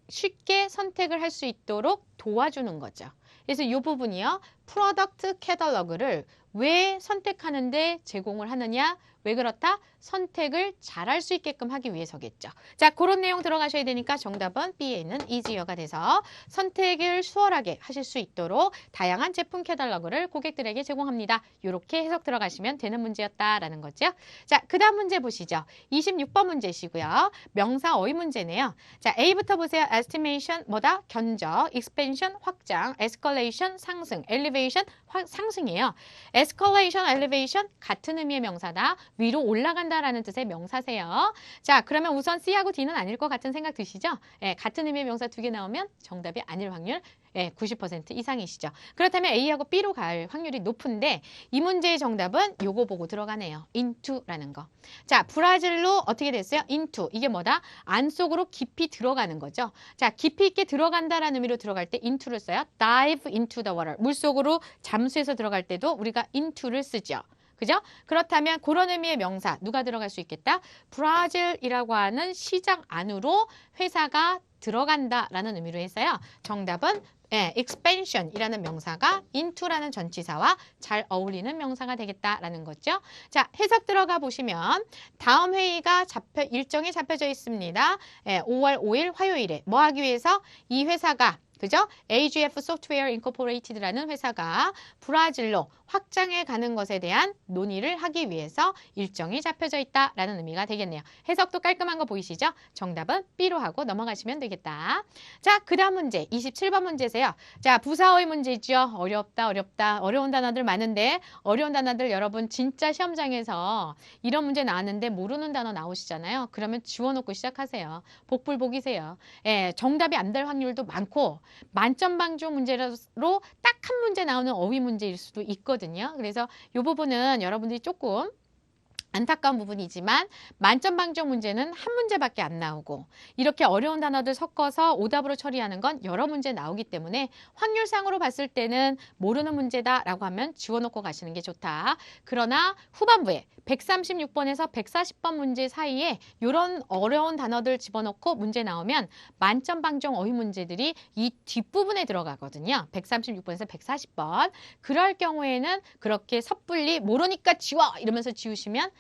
쉽게 선택을 할 수 있도록 도와주는 거죠. 그래서 이 부분이요. 프로덕트 캐탈로그를 왜 선택하는데 제공을 하느냐? 왜 그렇다? 선택을 잘할 수 있게끔 하기 위해서겠죠. 자, 그런 내용 들어가셔야 되니까 정답은 B에 있는 easier가 돼서 선택을 수월하게 하실 수 있도록 다양한 제품 캐탈로그를 고객들에게 제공합니다. 이렇게 해석 들어가시면 되는 문제였다라는 거죠. 자, 그 다음 문제 보시죠. 26번 문제시고요. 명사 어휘 문제네요. 자, A부터 보세요. estimation 뭐다? 견적, expansion 확장, escalation 상승, elevation 상승이에요. escalation, elevation 같은 의미의 명사다. 위로 올라간다라는 뜻의 명사세요. 자, 그러면 우선 C하고 D는 아닐 것 같은 생각 드시죠? 같은 의미의 명사 두 개 나오면 정답이 아닐 확률 90% 이상이시죠. 그렇다면 A하고 B로 갈 확률이 높은데 이 문제의 정답은 요거 보고 들어가네요. into라는 거. 자, 브라질로 어떻게 됐어요? into. 이게 뭐다? 안속으로 깊이 들어가는 거죠. 자, 깊이 있게 들어간다라는 의미로 들어갈 때 into를 써요. dive into the water. 물속으로 잠수해서 들어갈 때도 우리가 into를 쓰죠. 그죠? 그렇다면 그런 의미의 명사 누가 들어갈 수 있겠다? 브라질이라고 하는 시장 안으로 회사가 들어간다라는 의미로 해서요. 정답은 expansion이라는 명사가 into라는 전치사와 잘 어울리는 명사가 되겠다라는 거죠. 자, 해석 들어가 보시면 다음 회의가 일정이 잡혀져 있습니다. 5월 5일 화요일에 뭐 하기 위해서 이 회사가 그죠? AGF Software Incorporated라는 회사가 브라질로 확장해 가는 것에 대한 논의를 하기 위해서 일정이 잡혀져 있다라는 의미가 되겠네요. 해석도 깔끔한 거 보이시죠? 정답은 B로 하고 넘어가시면 되겠다. 자, 그 다음 문제 27번 문제세요. 자, 부사어의 문제죠. 어렵다. 어려운 단어들 많은데 어려운 단어들 여러분 진짜 시험장에서 이런 문제 나왔는데 모르는 단어 나오시잖아요. 그러면 지워놓고 시작하세요. 복불복이세요. 정답이 안 될 확률도 많고 만점 방조 문제로 딱 한 문제 나오는 어휘 문제일 수도 있거든요. 그래서 이 부분은 여러분들이 조금 안타까운 부분이지만 만점 방정 문제는 한 문제밖에 안 나오고 이렇게 어려운 단어들 섞어서 오답으로 처리하는 건 여러 문제 나오기 때문에 확률상으로 봤을 때는 모르는 문제다라고 하면 지워놓고 가시는 게 좋다. 그러나 후반부에 136번에서 140번 문제 사이에 이런 어려운 단어들 집어넣고 문제 나오면 만점 방정 어휘 문제들이 이 뒷부분에 들어가거든요. 136번에서 140번. 그럴 경우에는 그렇게 섣불리 모르니까 지워! 이러면서 지우시면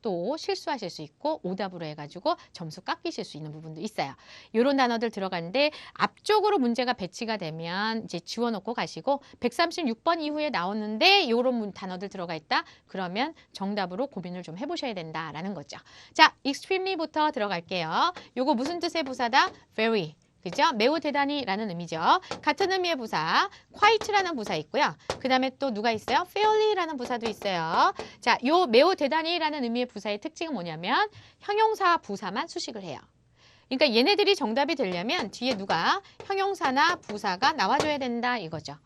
또 실수하실 수 있고 오답으로 해가지고 점수 깎이실 수 있는 부분도 있어요. 이런 단어들 들어가는데 앞쪽으로 문제가 배치가 되면 이제 지워놓고 가시고 136번 이후에 나오는데 이런 단어들 들어가 있다. 그러면 정답으로 고민을 좀 해보셔야 된다라는 거죠. 자, extremely부터 들어갈게요. 요거 무슨 뜻의 부사다? very. 그죠? 매우 대단히 라는 의미죠. 같은 의미의 부사, quite라는 부사 있고요. 그 다음에 또 누가 있어요? fairly라는 부사도 있어요. 자, 요 매우 대단히 라는 의미의 부사의 특징은 뭐냐면 형용사, 부사만 수식을 해요. 그러니까 얘네들이 정답이 되려면 뒤에 누가 형용사나 부사가 나와줘야 된다 이거죠.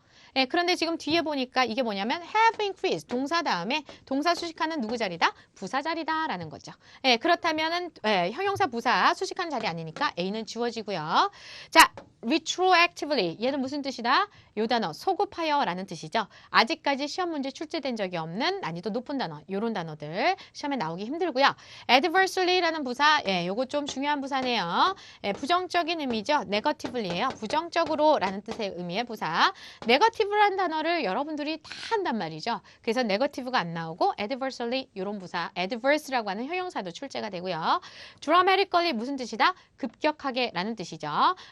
그런데 지금 뒤에 보니까 이게 뭐냐면 have increased 동사 다음에 동사 수식하는 누구 자리다? 부사 자리다라는 거죠. 그렇다면은 형용사 부사 수식하는 자리 아니니까 A는 지워지고요. 자, retroactively 얘는 무슨 뜻이다? 요 단어 소급하여라는 뜻이죠. 아직까지 시험 문제 출제된 적이 없는 난이도 높은 단어 요런 단어들 시험에 나오기 힘들고요. adversary라는 부사 요거 좀 중요한 부사네요. 부정적인 의미죠. negatively예요. 부정적으로라는 뜻의 의미의 부사. negative라는 단어를 여러분들이 다 한단 말이죠. 그래서 negative가 안 나오고 adversely 요런 부사 adverse라고 하는 형용사도 출제가 되고요. dramatically 무슨 뜻이다? 급격하게 라는 뜻이죠.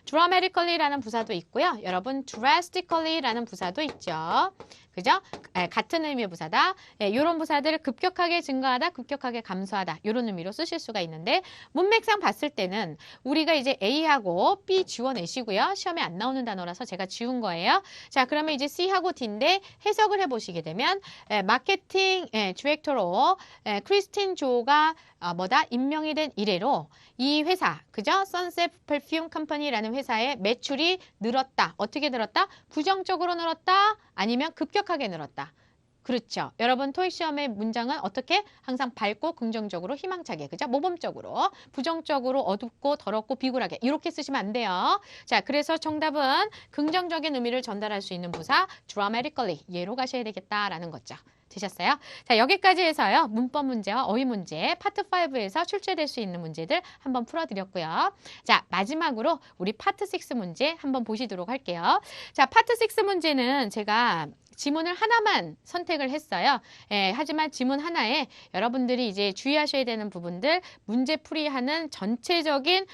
dramatically라는 부사도 있고요. 여러분 drastically라는 부사도 있죠. 그죠? 같은 의미의 부사다. 이런 부사들을 급격하게 증가하다, 급격하게 감소하다 이런 의미로 쓰실 수가 있는데 문맥상 봤을 때는 우리가 이제 A하고 B 지워내시고요. 시험에 안 나오는 단어라서 제가 지운 거예요. 자, 그러면 이제 C하고 D인데 해석을 해보시게 되면 마케팅 디렉터로 크리스틴 조가 뭐다? 임명이 된 이래로 이 회사, 그죠? 선셋 퍼퓸 컴퍼니라는 회사의 매출이 늘었다. 어떻게 늘었다? 부정적으로 늘었다? 아니면 급격하게 늘었다. 그렇죠. 여러분 토익 시험의 문장은 어떻게? 항상 밝고 긍정적으로 희망차게, 그죠? 모범적으로, 부정적으로 어둡고 더럽고 비굴하게 이렇게 쓰시면 안 돼요. 자, 그래서 정답은 긍정적인 의미를 전달할 수 있는 부사 dramatically 얘로 가셔야 되겠다라는 거죠. 되셨어요? 자, 여기까지 해서요. 문법 문제와 어휘 문제 파트 5에서 출제될 수 있는 문제들 한번 풀어드렸고요. 자, 마지막으로 우리 파트 6 문제 한번 보시도록 할게요. 자, 파트 6 문제는 제가 지문을 하나만 선택을 했어요. 하지만 지문 하나에 여러분들이 이제 주의하셔야 되는 부분들 문제 풀이하는 전체적인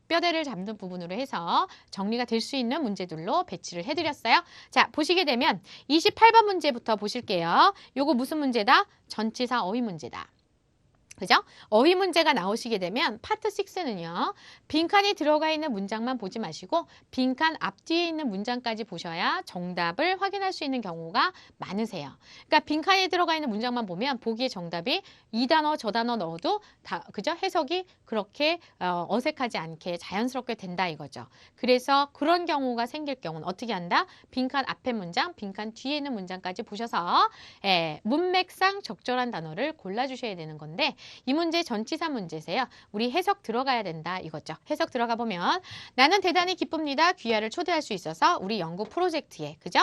뼈대를 잡는 부분으로 해서 정리가 될 수 있는 문제들로 배치를 해드렸어요. 자, 보시게 되면 28번 문제부터 보실게요. 요거 무슨 문제다? 전치사 어휘 문제다. 그죠? 어휘 문제가 나오시게 되면 파트 6는요. 빈칸이 들어가 있는 문장만 보지 마시고 빈칸 앞뒤에 있는 문장까지 보셔야 정답을 확인할 수 있는 경우가 많으세요. 그러니까 빈칸이 들어가 있는 문장만 보면 보기에 정답이 이 단어 저 단어 넣어도 다 그죠? 해석이 그렇게 어색하지 않게 자연스럽게 된다 이거죠. 그래서 그런 경우가 생길 경우는 어떻게 한다? 빈칸 앞에 문장, 빈칸 뒤에 있는 문장까지 보셔서 문맥상 적절한 단어를 골라주셔야 되는 건데 이 문제 전치사 문제세요. 우리 해석 들어가야 된다 이거죠. 해석 들어가 보면 나는 대단히 기쁩니다. 귀하를 초대할 수 있어서 우리 연구 프로젝트에 그죠?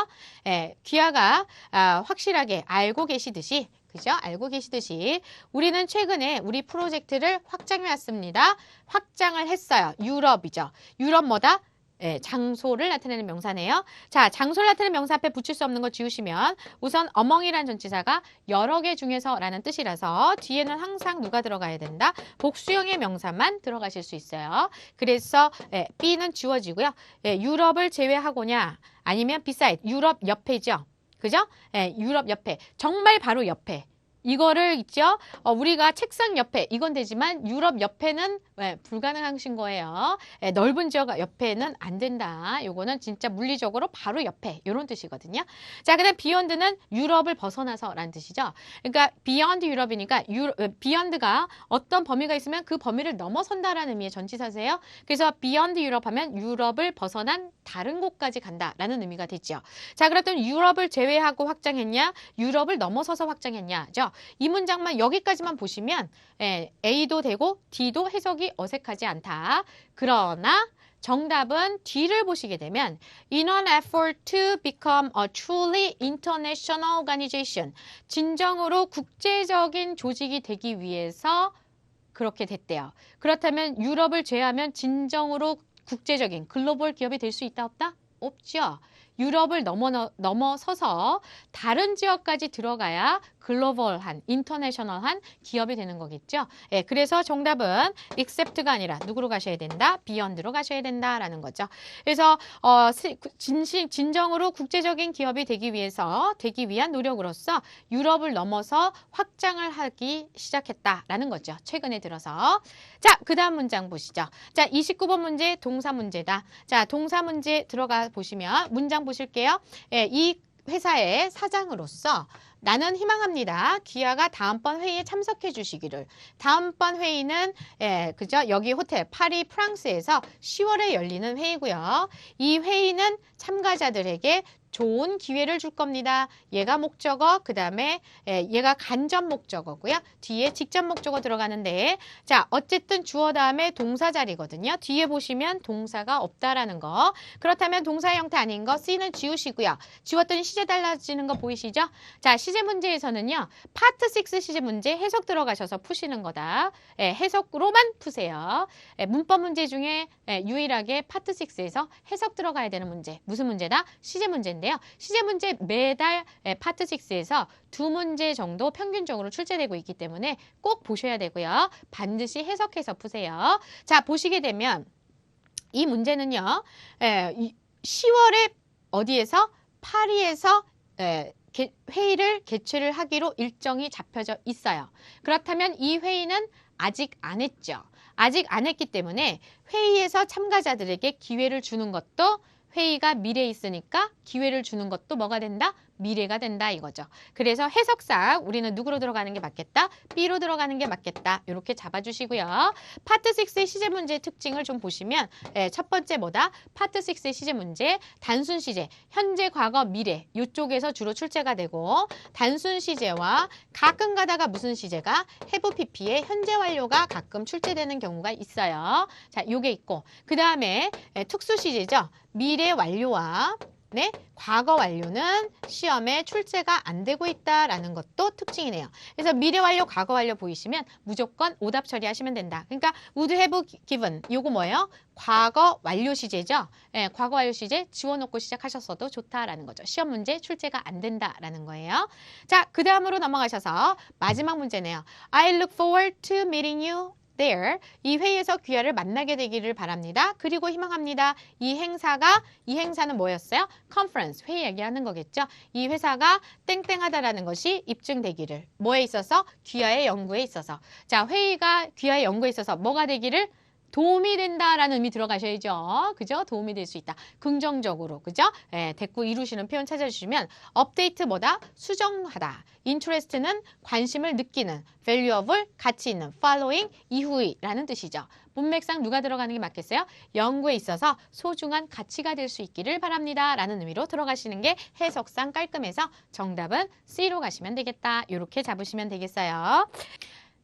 귀하가 확실하게 알고 계시듯이 그죠? 알고 계시듯이 우리는 최근에 우리 프로젝트를 확장해 왔습니다. 확장을 했어요. 유럽이죠. 유럽 뭐다? 장소를 나타내는 명사네요. 자, 장소를 나타내는 명사 앞에 붙일 수 없는 거 지우시면 우선 among이라는 전치사가 여러 개 중에서 라는 뜻이라서 뒤에는 항상 누가 들어가야 된다? 복수형의 명사만 들어가실 수 있어요. 그래서 B는 지워지고요. 유럽을 제외하고냐 아니면 beside, 유럽 옆에죠. 그죠? 유럽 옆에. 정말 바로 옆에. 이거를 있죠. 우리가 책상 옆에 이건 되지만 유럽 옆에는 불가능하신 거예요. 넓은 지역 옆에는 안 된다. 요거는 진짜 물리적으로 바로 옆에 이런 뜻이거든요. 자, 그다음 beyond는 유럽을 벗어나서라는 뜻이죠. 그러니까 beyond 유럽이니까 beyond가 어떤 범위가 있으면 그 범위를 넘어선다라는 의미의 전치사세요. 그래서 beyond 유럽 하면 유럽을 벗어난 다른 곳까지 간다라는 의미가 되죠. 자, 그렇다면 유럽을 제외하고 확장했냐? 유럽을 넘어서서 확장했냐죠. 이 문장만 여기까지만 보시면 A도 되고 D도 해석이 어색하지 않다. 그러나 정답은 D를 보시게 되면 In an effort to become a truly international organization 진정으로 국제적인 조직이 되기 위해서 그렇게 됐대요. 그렇다면 유럽을 제외하면 진정으로 국제적인 글로벌 기업이 될 수 있다 없다? 없죠. 유럽을 넘어서서 다른 지역까지 들어가야 글로벌한, 인터내셔널한 기업이 되는 거겠죠. 예, 그래서 정답은 except가 아니라 누구로 가셔야 된다? beyond로 가셔야 된다라는 거죠. 그래서 진정으로 국제적인 기업이 되기 위한 노력으로서 유럽을 넘어서 확장을 하기 시작했다라는 거죠. 최근에 들어서. 자, 그 다음 문장 보시죠. 자, 29번 문제 동사 문제다. 자, 동사 문제 들어가 보시면 문장 보실게요. 예, 이 회사의 사장으로서 나는 희망합니다. 귀하가 다음번 회의에 참석해 주시기를. 다음번 회의는 그죠? 여기 호텔 파리 프랑스에서 10월에 열리는 회의고요. 이 회의는 참가자들에게 좋은 기회를 줄 겁니다. 얘가 목적어, 그 다음에 얘가 간접 목적어고요. 뒤에 직접 목적어 들어가는데 자, 어쨌든 주어 다음에 동사 자리거든요. 뒤에 보시면 동사가 없다라는 거. 그렇다면 동사 형태 아닌 거 C는 지우시고요. 지웠더니 시제 달라지는 거 보이시죠? 자, 시제 문제에서는요. 파트 6 시제 문제 해석 들어가셔서 푸시는 거다. 해석으로만 푸세요. 문법 문제 중에 유일하게 파트 6에서 해석 들어가야 되는 문제. 무슨 문제다? 시제 문제인데 시제 문제 매달 파트 6에서 2문제 정도 평균적으로 출제되고 있기 때문에 꼭 보셔야 되고요. 반드시 해석해서 푸세요. 자, 보시게 되면 이 문제는요. 10월에 어디에서? 파리에서 회의를 개최를 하기로 일정이 잡혀져 있어요. 그렇다면 이 회의는 아직 안 했죠. 아직 안 했기 때문에 회의에서 참가자들에게 기회를 주는 것도 회의가 미래에 있으니까 기회를 주는 것도 뭐가 된다? 미래가 된다 이거죠. 그래서 해석상 우리는 누구로 들어가는 게 맞겠다? B로 들어가는 게 맞겠다. 이렇게 잡아주시고요. 파트 6의 시제 문제의 특징을 좀 보시면 첫 번째 뭐다? 파트 6의 시제 문제, 단순 시제, 현재, 과거, 미래 이쪽에서 주로 출제가 되고 단순 시제와 가끔 가다가 무슨 시제가? have pp의 현재 완료가 가끔 출제되는 경우가 있어요. 자, 요게 있고 그 다음에 특수 시제죠. 미래 완료와 과거 완료는 시험에 출제가 안 되고 있다라는 것도 특징이네요. 그래서 미래 완료, 과거 완료 보이시면 무조건 오답 처리하시면 된다. 그러니까 would have given 요거 뭐예요? 과거 완료 시제죠. 과거 완료 시제 지워놓고 시작하셨어도 좋다라는 거죠. 시험 문제 출제가 안 된다라는 거예요. 자, 그 다음으로 넘어가셔서 마지막 문제네요. I look forward to meeting you there. 이 회의에서 귀하를 만나게 되기를 바랍니다. 그리고 희망합니다. 이 행사는 뭐였어요? conference, 회의 얘기하는 거겠죠. 이 회사가 땡땡하다라는 것이 입증되기를. 뭐에 있어서? 귀하의 연구에 있어서. 자, 회의가 귀하의 연구에 있어서 뭐가 되기를? 도움이 된다라는 의미 들어가셔야죠. 그죠? 도움이 될 수 있다. 긍정적으로. 그죠? 대꾸 이루시는 표현 찾아주시면 업데이트 뭐다? 수정하다. interest는 관심을 느끼는. valuable, 가치 있는. following, 이후이라는 뜻이죠. 문맥상 누가 들어가는 게 맞겠어요? 연구에 있어서 소중한 가치가 될 수 있기를 바랍니다. 라는 의미로 들어가시는 게 해석상 깔끔해서 정답은 C로 가시면 되겠다. 이렇게 잡으시면 되겠어요.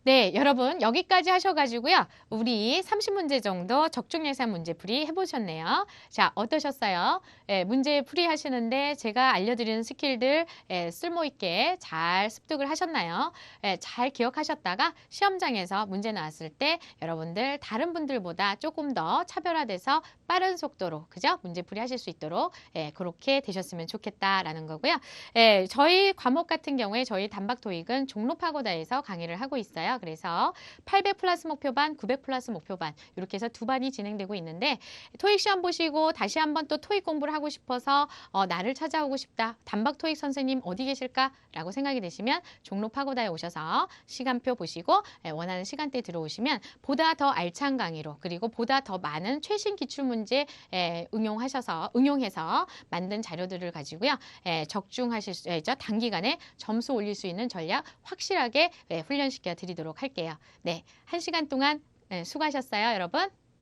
네, 여러분 여기까지 하셔가지고요. 우리 30문제 정도 적중예산 문제풀이 해보셨네요. 자, 어떠셨어요? 문제 풀이 하시는데 제가 알려드리는 스킬들 쓸모있게 잘 습득을 하셨나요? 잘 기억하셨다가 시험장에서 문제 나왔을 때 여러분들 다른 분들보다 조금 더 차별화돼서 빠른 속도로 그죠? 문제풀이 하실 수 있도록 그렇게 되셨으면 좋겠다라는 거고요. 저희 과목 같은 경우에 저희 단박 토익은 종로파고다에서 강의를 하고 있어요. 그래서 800 플러스 목표반, 900 플러스 목표반 이렇게 해서 두 반이 진행되고 있는데 토익 시험 보시고 다시 한번 또 토익 공부를 하고 싶어서 나를 찾아오고 싶다. 단박 토익 선생님 어디 계실까라고 생각이 되시면 종로파고다에 오셔서 시간표 보시고 원하는 시간대에 들어오시면 보다 더 알찬 강의로 그리고 보다 더 많은 최신 기출문제 응용해서 만든 자료들을 가지고요. 적중하실 수 있죠. 단기간에 점수 올릴 수 있는 전략 확실하게 훈련시켜 드리도록 할게요. 네, 1시간 동안 수고하셨어요, 여러분.